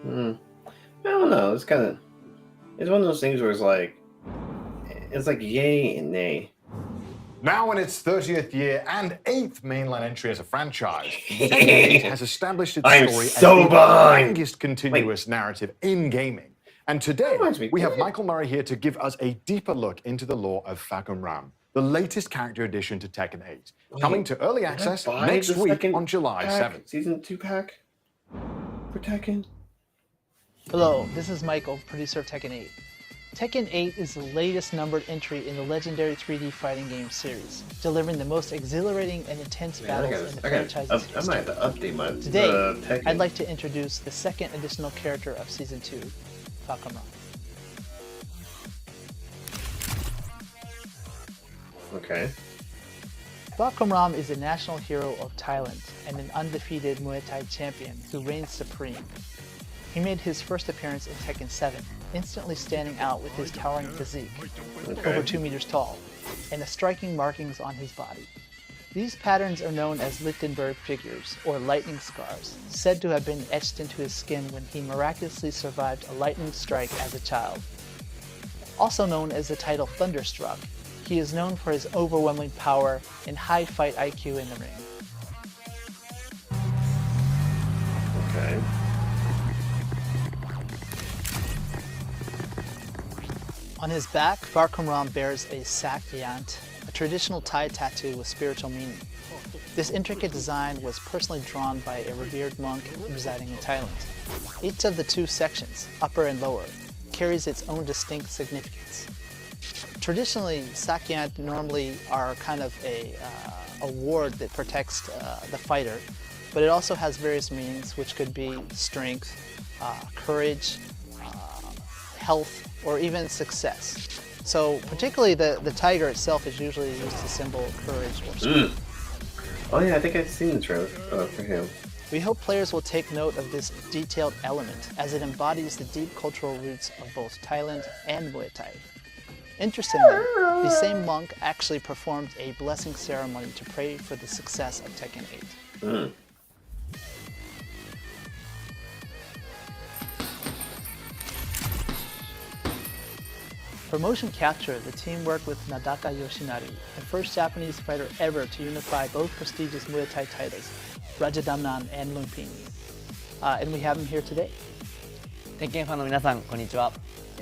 I don't know. It's kind of... It's one of those things where it's like yay and nay. Now in its 30th year and 8th mainline entry as a franchise, Tekken 8 has established its story as the longest continuous narrative in gaming. And today, we have Michael Murray here to give us a deeper look into the lore of Fahkumram, the latest character addition to Tekken 8, coming to early access next week on July 7th. Season 2 pack for Tekken. Hello, this is Michael, producer of Tekken 8. Tekken 8 is the latest numbered entry in the legendary 3D fighting game series, delivering the most exhilarating and intense battles in the franchise's history. I might have to update my Today, Tekken. I'd like to introduce the second additional character of Season 2, Fahkumram. Okay. Fahkumram is a national hero of Thailand and an undefeated Muay Thai champion who reigns supreme. He made his first appearance in Tekken 7, instantly standing out with his towering physique, over 2 meters tall, and the striking markings on his body. These patterns are known as Lichtenberg figures, or lightning scars, said to have been etched into his skin when he miraculously survived a lightning strike as a child. Also known as the title Thunderstruck, he is known for his overwhelming power and high fight IQ in the ring. Okay. On his back, Fahkumram bears a sakyant, a traditional Thai tattoo with spiritual meaning. This intricate design was personally drawn by a revered monk residing in Thailand. Each of the two sections, upper and lower, carries its own distinct significance. Traditionally, sakyant normally are kind of a ward that protects the fighter, but it also has various meanings, which could be strength, courage, health, or even success. So particularly the tiger itself is usually used to symbol courage or strength. Oh yeah, I think I've seen the trailer for him. We hope players will take note of this detailed element as it embodies the deep cultural roots of both Thailand and Muay Thai. Interestingly, the same monk actually performed a blessing ceremony to pray for the success of Tekken 8. For motion capture, the team worked with Nadaka Yoshinari, the first Japanese fighter ever to unify both prestigious Muay Thai titles, Rajadamnan and Lumpini. And we have him here today. 鉄拳ファンの皆さん、こんにちは。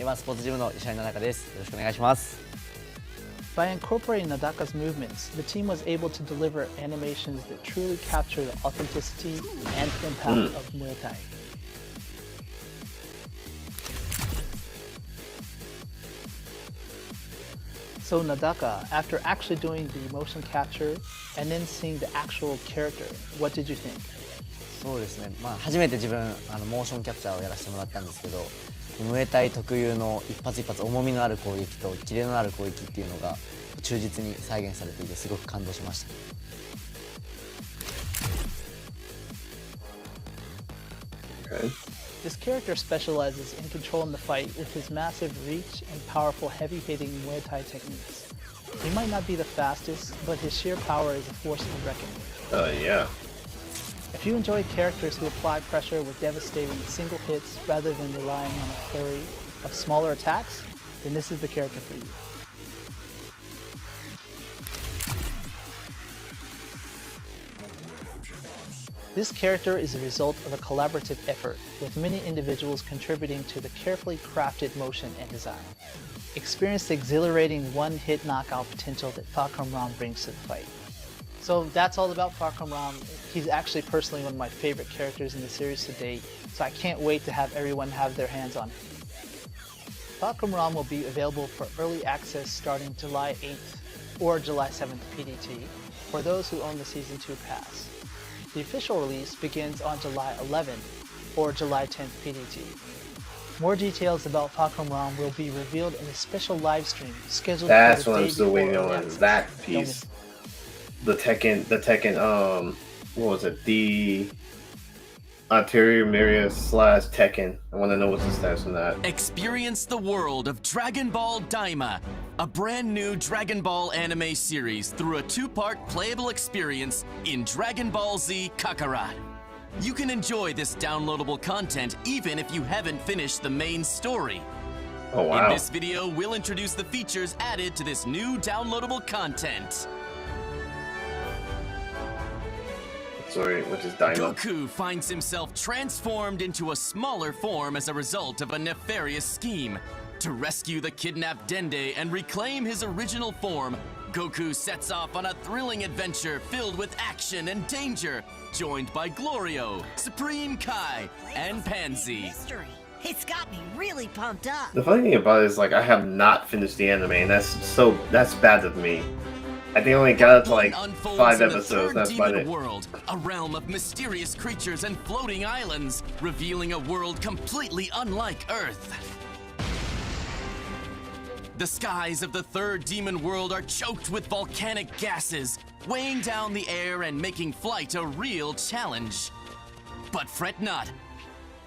ワンスポーツジムの石原奈々です。よろしくお願いします。By incorporating Nadaka's movements, the team was able to deliver animations that truly capture the authenticity and impact of Muay Thai. So Nadaka, after actually doing the motion capture and then seeing the actual character, what did you think? そうですね、初めて自分モーションキャプチャーをやらせてもらったんですけど、ムエタイ特有の一発一発重みのある攻撃とキレのある攻撃っていうのが忠実に再現されていてすごく感動しました。Okay. This character specializes in controlling the fight with his massive reach and powerful heavy-hitting Muay Thai techniques. He might not be the fastest, but his sheer power is a force to be reckoned with. Yeah. If you enjoy characters who apply pressure with devastating single hits rather than relying on a flurry of smaller attacks, then this is the character for you. This character is a result of a collaborative effort, with many individuals contributing to the carefully crafted motion and design. Experience the exhilarating one-hit knockout potential that Fahkumram brings to the fight. So that's all about Fahkumram. He's actually personally one of my favorite characters in the series to date, so I can't wait to have everyone have their hands on him. Fahkumram will be available for early access starting July 8th or July 7th PDT for those who own the Season 2 pass. The official release begins on July 11th or July 10th PDT. More details about Fahkumram will be revealed in a special live stream scheduled That's for the what I'm still waiting on, that piece. The Tekken, what was it? The Ulterior Miria / Tekken. I want to know what's the status on that. Experience the world of Dragon Ball DAIMA, a brand new Dragon Ball anime series through a 2-part playable experience in Dragon Ball Z Kakarot. You can enjoy this downloadable content even if you haven't finished the main story. Oh wow. In this video, we'll introduce the features added to this new downloadable content. Sorry, which is DAIMA. Goku finds himself transformed into a smaller form as a result of a nefarious scheme. To rescue the kidnapped Dende and reclaim his original form, Goku sets off on a thrilling adventure filled with action and danger, joined by Glorio, Supreme Kai, and Pansy. It's got me really pumped up. The funny thing about it is, like, I have not finished the anime, and that's bad of me. I think I only got it to like 5 episodes. That's about it. World, a realm of mysterious creatures and floating islands, revealing a world completely unlike Earth. The skies of the third demon world are choked with volcanic gases, weighing down the air and making flight a real challenge. But fret not.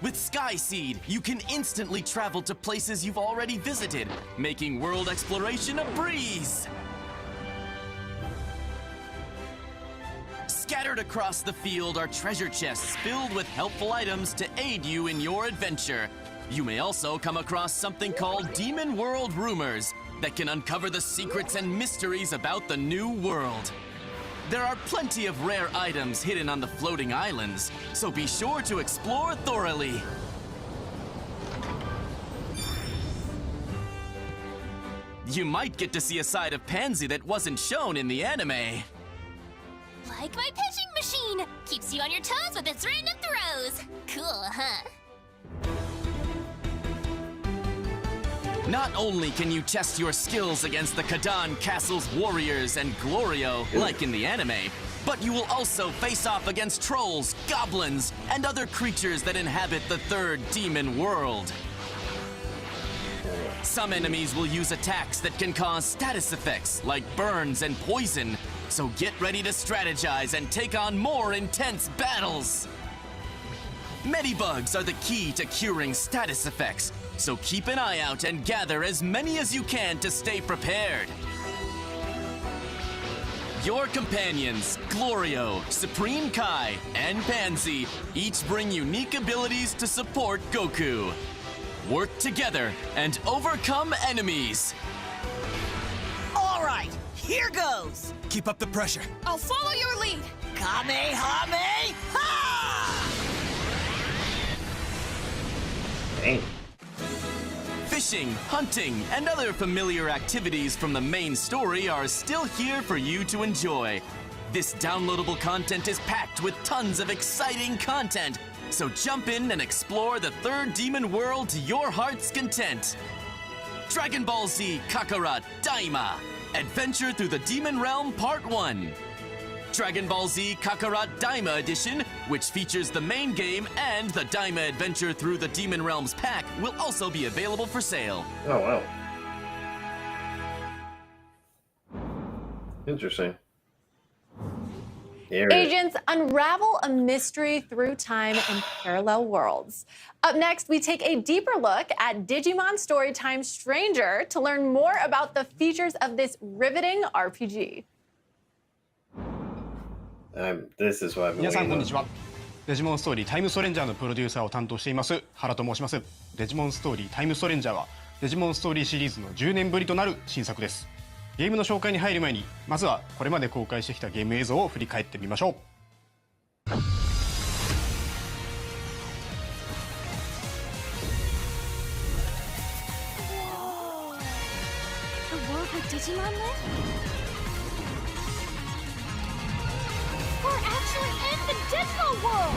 With Sky Seed, you can instantly travel to places you've already visited, making world exploration a breeze. Scattered across the field are treasure chests filled with helpful items to aid you in your adventure. You may also come across something called Demon World Rumors that can uncover the secrets and mysteries about the new world. There are plenty of rare items hidden on the floating islands, so be sure to explore thoroughly. You might get to see a side of Pansy that wasn't shown in the anime. Like my pitching machine! Keeps you on your toes with its random throws! Cool, huh? Not only can you test your skills against the Kadan Castle's warriors and Glorio, like in the anime, but you will also face off against trolls, goblins, and other creatures that inhabit the third demon world. Some enemies will use attacks that can cause status effects, like burns and poison, so get ready to strategize and take on more intense battles! Medibugs are the key to curing status effects, so keep an eye out and gather as many as you can to stay prepared. Your companions, Glorio, Supreme Kai, and Pansy, each bring unique abilities to support Goku. Work together and overcome enemies. All right, here goes. Keep up the pressure. I'll follow your lead. Kamehameha! Dang. Fishing, hunting, and other familiar activities from the main story are still here for you to enjoy. This downloadable content is packed with tons of exciting content, so jump in and explore the third demon world to your heart's content. Dragon Ball Z Kakarot DAIMA, Adventure Through the Demon Realm Part 1. Dragon Ball Z Kakarot DAIMA Edition, which features the main game and the DAIMA Adventure Through the Demon Realms pack, will also be available for sale. Oh, wow. Agents unravel a mystery through time and parallel worlds. Up next, we take a deeper look at Digimon Storytime Stranger to learn more about the features of this riveting RPG. This is what I've been 皆さん waiting こん on. にちは。デジモンストーリータイムストレンジャーのプロデューサーを担当しています原と申します。デジモンストーリータイムストレンジャーはデジモンストーリーシリーズの10年ぶりとなる新作です。ゲームの紹介に入る前にまずはこれまで公開してきたゲーム映像を振り返ってみましょう。The world with Digimon live? We're actually in the Digimon world!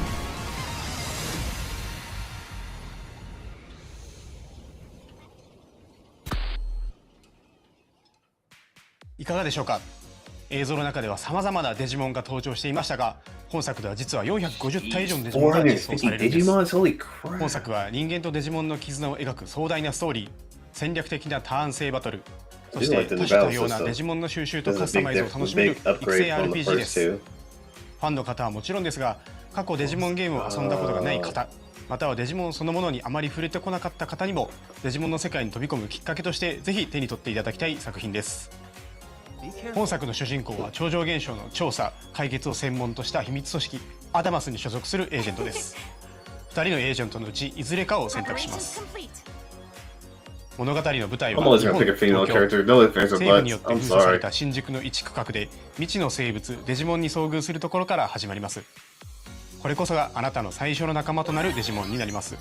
いかがでしょうか。映像の中では様々なデジモンが登場していましたが、本作では実は450体以上のデジモンが実装されるんです。本作は人間とデジモンの絆を描く壮大なストーリー、戦略的なターン制バトル、そして多種多様なデジモンの収集とカスタマイズを楽しめる育成 RPG です。ファンの方はもちろんですが、過去デジモンゲームを遊んだことがない方、またはデジモンそのものにあまり触れてこなかった方にもデジモンの世界に飛び込むきっかけとしてぜひ手に取っていただきたい作品です。本作の主人公は超常現象の調査・解決を専門とした秘密組織アダマスに所属するエージェントです。2人のエージェントのうちいずれかを選択します。物語の舞台は日本、東京、政府によって封鎖された新宿の一区画で未知の生物デジモンに遭遇するところから始まります。これこそがあなたの最初の仲間となるデジモンになります。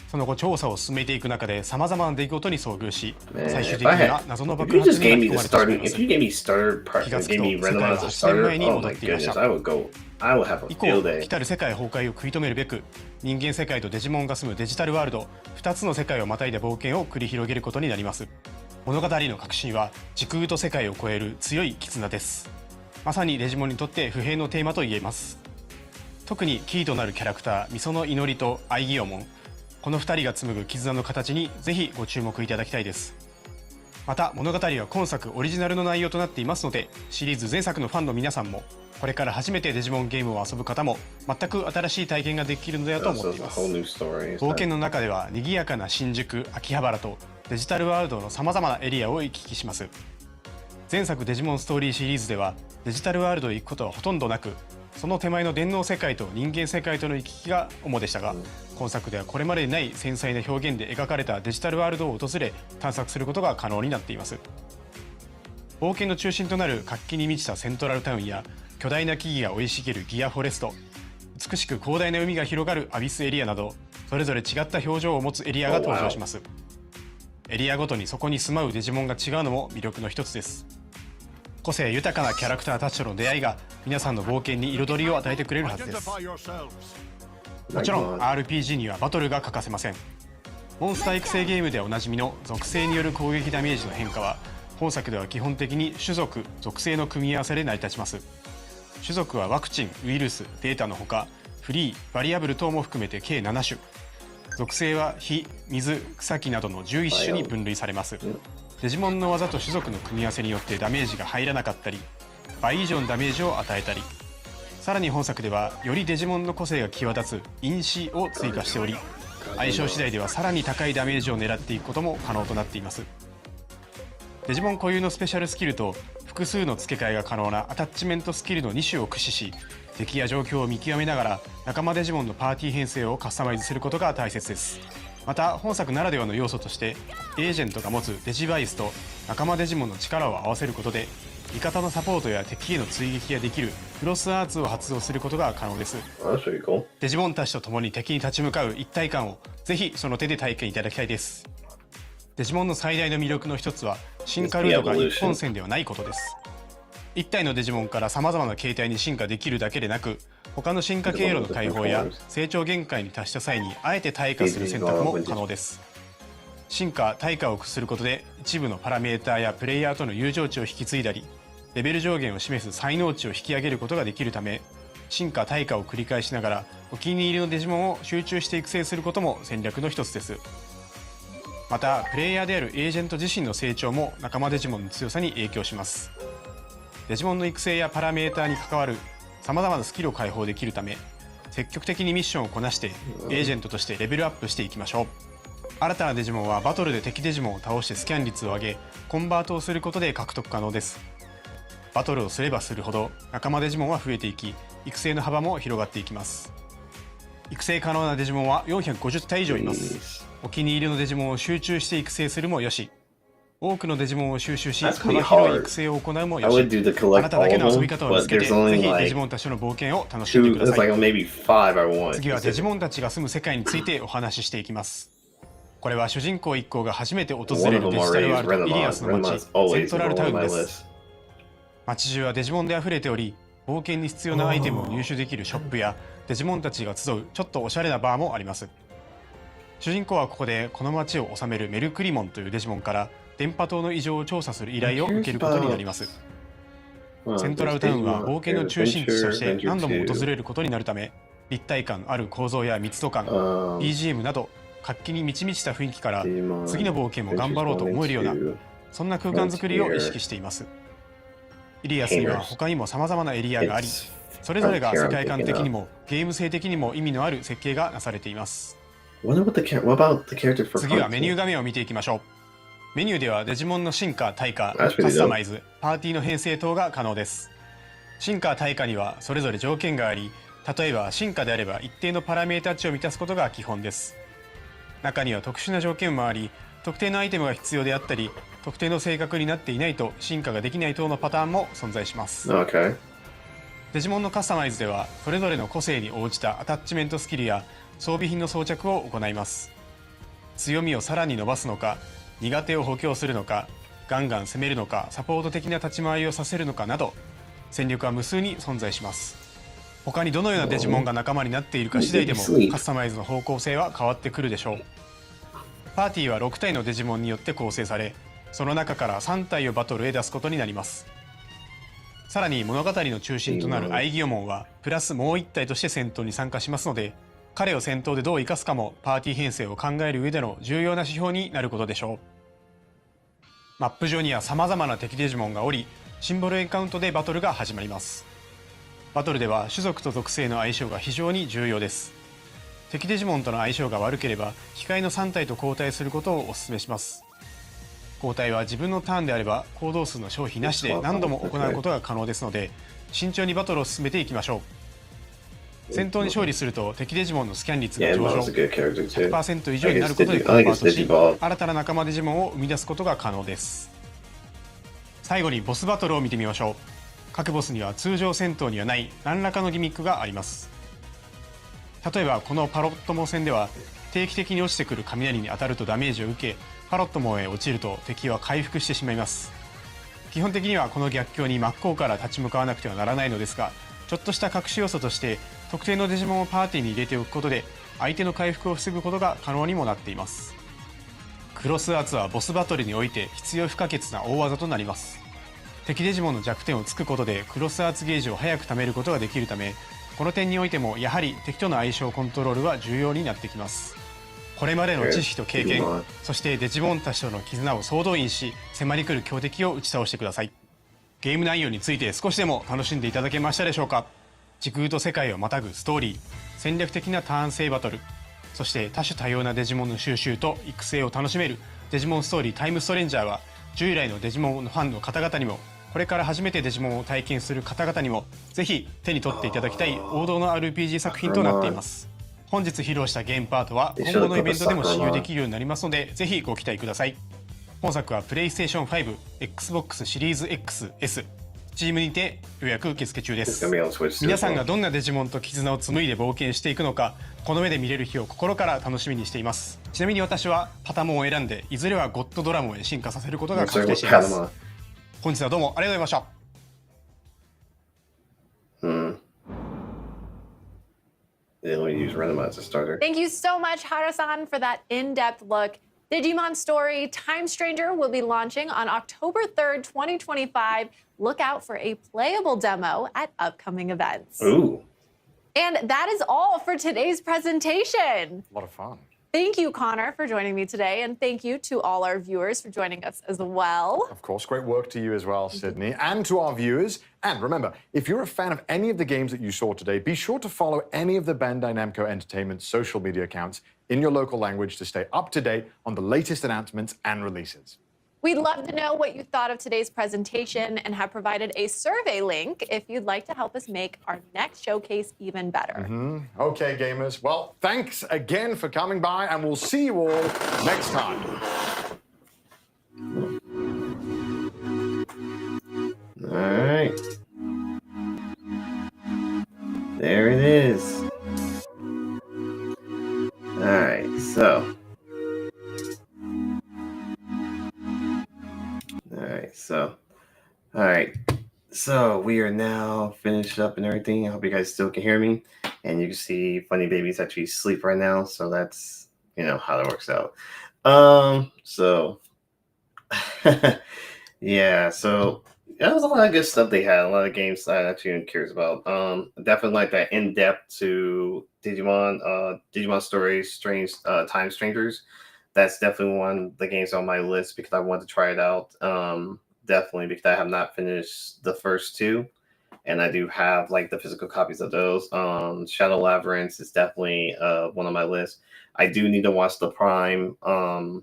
その後調査を進めていく中で様々な出来事に遭遇し、最終的には謎の爆発に巻き込まれてしまいます。気がつくと世界は8年前に戻っていました。以降、来たる世界崩壊を食い止めるべく、人間世界とデジモンが住むデジタルワールド2つの世界をまたいだ冒険を繰り広げることになります。物語の核心は時空と世界を超える強い絆です。まさにデジモンにとって不平のテーマと言えます。特にキーとなるキャラクターミソの祈りとアイギオモン、この2人が紡ぐ絆の形にぜひご注目いただきたいです。また物語は今作オリジナルの内容となっていますので、シリーズ前作のファンの皆さんもこれから初めてデジモンゲームを遊ぶ方も全く新しい体験ができるのではと思っています。冒険の中では賑やかな新宿、秋葉原とデジタルワールドの様々なエリアを行き来します。前作デジモンストーリーシリーズではデジタルワールドへ行くことはほとんどなく、その手前の電脳世界と人間世界との行き来が主でしたが、今作ではこれまでにない繊細な表現で描かれたデジタルワールドを訪れ探索することが可能になっています。冒険の中心となる活気に満ちたセントラルタウンや巨大な木々が生い茂るギアフォレスト、美しく広大な海が広がるアビスエリアなど、それぞれ違った表情を持つエリアが登場します。エリアごとにそこに住まうデジモンが違うのも魅力の一つです。個性豊かなキャラクターたちとの出会いが皆さんの冒険に彩りを与えてくれるはずです。もちろん RPG にはバトルが欠かせません。モンスター育成ゲームでおなじみの属性による攻撃ダメージの変化は本作では基本的に種族・属性の組み合わせで成り立ちます。種族はワクチン、ウイルス、データのほかフリー、バリアブル等も含めて計7種。属性は火、水、草木などの11種に分類されます。デジモンの技と種族の組み合わせによってダメージが入らなかったり、倍以上のダメージを与えたり、さらに本作ではよりデジモンの個性が際立つ因子を追加しており、相性次第ではさらに高いダメージを狙っていくことも可能となっています。デジモン固有のスペシャルスキルと複数の付け替えが可能なアタッチメントスキルの2種を駆使し、敵や状況を見極めながら仲間デジモンのパーティー編成をカスタマイズすることが大切です。また本作ならではの要素としてエージェントが持つデジバイスと仲間デジモンの力を合わせることで味方のサポートや敵への追撃ができるクロスアーツを発動することが可能です。デジモンたちと共に敵に立ち向かう一体感をぜひその手で体験いただきたいです。デジモンの最大の魅力の一つは進化ルートが一本線ではないことです。1体のデジモンから様々な形態に進化できるだけでなく、他の進化経路の解放や成長限界に達した際にあえて退化する選択も可能です。進化・退化を駆することで一部のパラメーターやプレイヤーとの友情値を引き継いだり、レベル上限を示す才能値を引き上げることができるため、進化・退化を繰り返しながらお気に入りのデジモンを集中して育成することも戦略の一つです。またプレイヤーであるエージェント自身の成長も仲間デジモンの強さに影響します。デジモンの育成やパラメーターに関わるさまざまなスキルを解放できるため、積極的にミッションをこなしてエージェントとしてレベルアップしていきましょう。新たなデジモンはバトルで敵デジモンを倒してスキャン率を上げ、コンバートをすることで獲得可能です。バトルをすればするほど仲間デジモンは増えていき、育成の幅も広がっていきます。育成可能なデジモンは450体以上います。お気に入りのデジモンを集中して育成するもよし、多くのデジモンを収集し幅広い育成を行うもよし、あなただけの遊び方を見つけて、ぜひデジモンたちとの冒険を楽しんでください。次はデジモンたちが住む世界についてお話ししていきます。これは主人公一行が初めて訪れるデジタルワールドイリアスの街、セントラルタウンです。街中はデジモンで溢れており、冒険に必要なアイテムを入手できるショップやデジモンたちが集うちょっとおしゃれなバーもあります。主人公はここでこの街を治めるメルクリモンというデジモンから電波塔の異常を調査する依頼を受けることになります。セントラルタウンは冒険の中心地として何度も訪れることになるため、立体感ある構造や密度感、BGM など活気に満ち満ちた雰囲気から次の冒険も頑張ろうと思えるような、そんな空間づくりを意識しています。イリアスには他にも様々なエリアがあり、それぞれが世界観的にもゲーム性的にも意味のある設計がなされています。次はメニュー画面を見ていきましょう。メニューではデジモンの進化、退化、カスタマイズ、パーティーの編成等が可能です。進化、退化にはそれぞれ条件があり、例えば進化であれば一定のパラメータ値を満たすことが基本です。中には特殊な条件もあり、特定のアイテムが必要であったり、特定の性格になっていないと進化ができない等のパターンも存在します。デジモンのカスタマイズではそれぞれの個性に応じたアタッチメントスキルや装備品の装着を行います。強みをさらに伸ばすのか、苦手を補強するのか、ガンガン攻めるのか、サポート的な立ち回りをさせるのかなど、戦力は無数に存在します。他にどのようなデジモンが仲間になっているか次第でもカスタマイズの方向性は変わってくるでしょう。パーティーは6体のデジモンによって構成され、その中から3体をバトルへ出すことになります。さらに物語の中心となるアイギオモンはプラスもう1体として戦闘に参加しますので、彼を戦闘でどう生かすかもパーティー編成を考える上での重要な指標になることでしょう。マップ上には様々な敵デジモンがおり、シンボルエンカウントでバトルが始まります。バトルでは種族と属性の相性が非常に重要です。敵デジモンとの相性が悪ければ控えの3体と交代することをお勧めします。交代は自分のターンであれば行動数の消費なしで何度も行うことが可能ですので、慎重にバトルを進めていきましょう。戦闘に勝利すると敵デジモンのスキャン率が上昇、100% 以上になることでコンバートし、新たな仲間デジモンを生み出すことが可能です。最後にボスバトルを見てみましょう。各ボスには通常戦闘にはない何らかのギミックがあります。例えばこのパロットモン戦では定期的に落ちてくる雷に当たるとダメージを受け、パロットモンへ落ちると敵は回復してしまいます。基本的にはこの逆境に真っ向から立ち向かわなくてはならないのですが、ちょっとした隠し要素として特定のデジモンをパーティーに入れておくことで相手の回復を防ぐことが可能にもなっています。クロスアーツはボスバトルにおいて必要不可欠な大技となります。敵デジモンの弱点を突くことでクロスアーツゲージを早く貯めることができるため、この点においてもやはり敵との相性コントロールは重要になってきます。これまでの知識と経験、そしてデジモンたちとの絆を総動員し、迫り来る強敵を打ち倒してください。ゲーム内容について少しでも楽しんでいただけましたでしょうか。時空と世界をまたぐストーリー、戦略的なターン制バトル、そして多種多様なデジモンの収集と育成を楽しめるデジモンストーリータイムストレンジャーは、従来のデジモンのファンの方々にも、これから初めてデジモンを体験する方々にもぜひ手に取っていただきたい王道の RPG 作品となっています。本日披露したゲームパートは今後のイベントでも使用できるようになりますので、ぜひご期待ください。本作はプレイステーション5、Xbox シリーズ XS、Steam にて予約受付中です。皆さんがどんなデジモンと絆を紡いで冒険していくのか、この目で見れる日を心から楽しみにしています。ちなみに私はパタモンを選んで、いずれはゴッドドラモンへ進化させることが確定しています。本日はどうもありがとうございました。Thank you so much, Hara-san, for that in-depth look. Digimon Story Time Stranger will be launching on October 3rd, 2025. Look out for a playable demo at upcoming events. Ooh. And that is all for today's presentation. A lot of fun. Thank you, Connor, for joining me today, and thank you to all our viewers for joining us as well. Of course, great work to you as well, Sydney, and to our viewers. And remember, if you're a fan of any of the games that you saw today, be sure to follow any of the Bandai Namco Entertainment social media accounts in your local language to stay up to date on the latest announcements and releases. We'd love to know what you thought of today's presentation and have provided a survey link if you'd like to help us make our next showcase even better. Okay, gamers. Well, thanks again for coming by, and we'll see you all next time. All right. There it is. All right, so we are now finished up and everything. I hope you guys still can hear me, and you can see Funny Baby's actually asleep right now, so that's how that works out. Yeah, so that was a lot of good stuff they had, a lot of games I actually curious about. Definitely like that in-depth to Digimon Stories, Strange Time Strangers. That's definitely one of the games on my list because I wanted to try it out. Definitely because I have not finished the first two, and I do have like the physical copies of those. Shadow Labyrinth is definitely one on my list. I do need to watch the Prime, was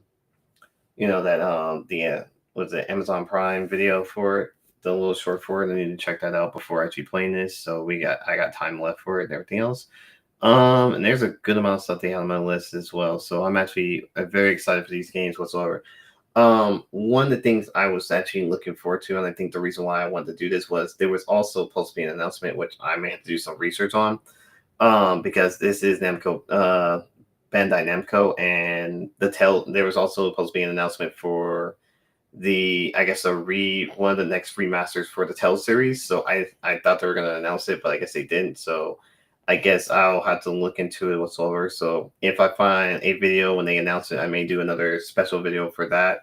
it Amazon Prime video for it, the little short for it. I need to check that out before actually playing this. So I got time left for it and everything else. And there's a good amount of stuff they have on my list as well. So I'm actually very excited for these games whatsoever. One of the things I was actually looking forward to, and I think the reason why I wanted to do this was there was also supposed to be an announcement, which I may have to do some research on, because this is Namco, Bandai Namco, and there was also supposed to be an announcement for one of the next remasters for the Tell series. So I thought they were going to announce it, but I guess they didn't. So I guess I'll have to look into it whatsoever. So if I find a video when they announce it, I may do another special video for that,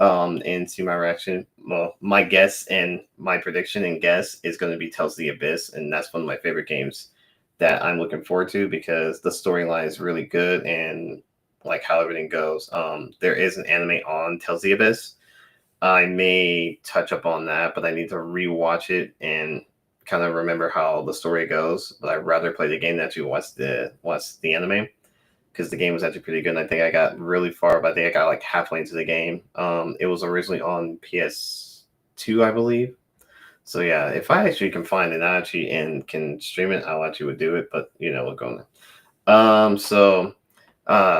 and see my reaction. Well, my guess and my prediction and guess is going to be Tales of the Abyss, and that's one of my favorite games that I'm looking forward to because the storyline is really good and like how everything goes. There is an anime on Tales of the Abyss. I may touch up on that, but I need to rewatch it and kind of remember how the story goes. But I'd rather play the game than actually watch the anime because the game was actually pretty good. And I think I got really far, but I think I got like halfway into the game. It was originally on PS2, I believe. So yeah, if I actually can find it and can stream it, I'll actually would do it. But we're going to.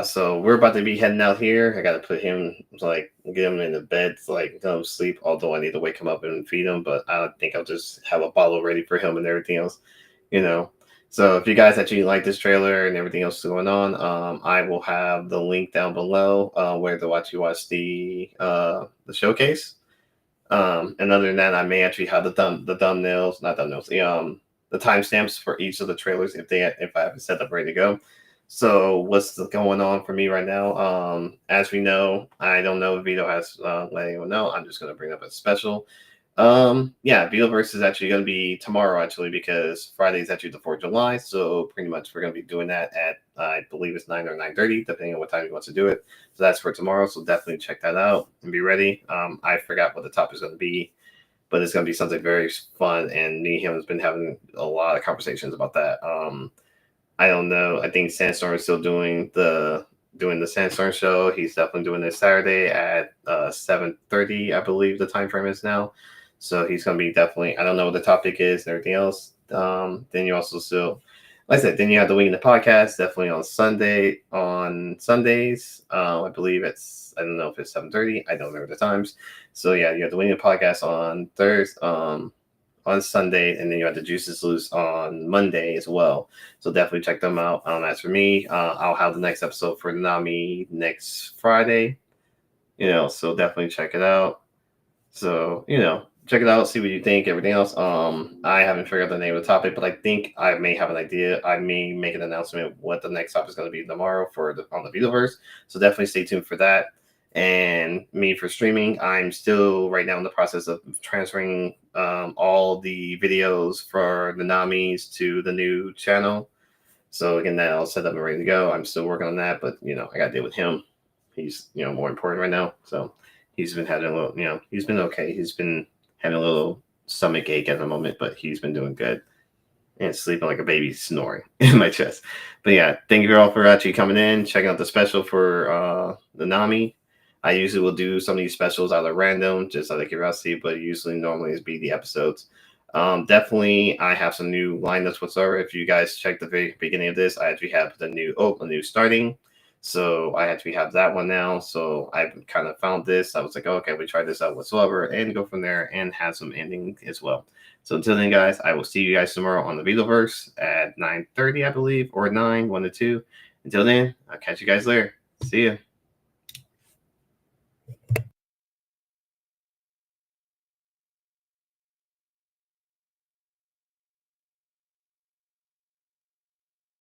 So we're about to be heading out here. I got to put him, get him in the bed, let him sleep. Although I need to wake him up and feed him, but I think I'll just have a bottle ready for him and everything else, So if you guys actually like this trailer and everything else going on, I will have the link down below where to watch the showcase. And other than that, I may actually have the timestamps for each of the trailers if I have it set up ready to go. So what's going on for me right now? As we know, I don't know if Vito has let anyone know. I'm just going to bring up a special. Vitoverse is actually going to be tomorrow, actually, because Friday is actually the 4th of July. So pretty much we're going to be doing that at, I believe it's 9 or 9:30, depending on what time you want to do it. So that's for tomorrow. So definitely check that out and be ready. I forgot what the topic is going to be, but it's going to be something very fun. And me and him has been having a lot of conversations about that. I don't know. I think Sandstorm is still doing the Sandstorm show. He's definitely doing this Saturday at 7:30, I believe the time frame is now. So he's going to be definitely, I don't know what the topic is and everything else. Then you also still, like I said, then you have the Wing in the Podcast, definitely on Sundays. I believe I don't know if it's 7:30. I don't remember the times. So yeah, you have the Wing in the Podcast on Thursday, on Sunday, and then you have the Juices Loose on Monday as well. So definitely check them out. As for me, I'll have the next episode for Noonami next Friday. So definitely check it out. So, check it out, see what you think, everything else. I haven't figured out the name of the topic, but I think I may have an idea. I may make an announcement what the next topic is going to be tomorrow on the Vitoverse. So definitely stay tuned for that. And me for streaming, I'm still right now in the process of transferring all the videos for the Namis to the new channel. So again, that all set up and ready to go. I'm still working on that, but I got to deal with him. He's more important right now. So he's been having a little, he's been okay. He's been having a little stomach ache at the moment, but he's been doing good and sleeping like a baby, snoring in my chest. But yeah, thank you all for actually coming in, checking out the special for Noonami. I usually will do some of these specials out of random, just out of curiosity, but normally it's be the episodes. Definitely, I have some new lineups whatsoever. If you guys check the very beginning of this, I actually have a new starting. So I actually have that one now. So I kind of found this. I was like, okay, we try this out whatsoever and go from there and have some ending as well. So until then, guys, I will see you guys tomorrow on the Vitoverse at 9:30, I believe, or 9, 1 to 2. Until then, I'll catch you guys later. See ya.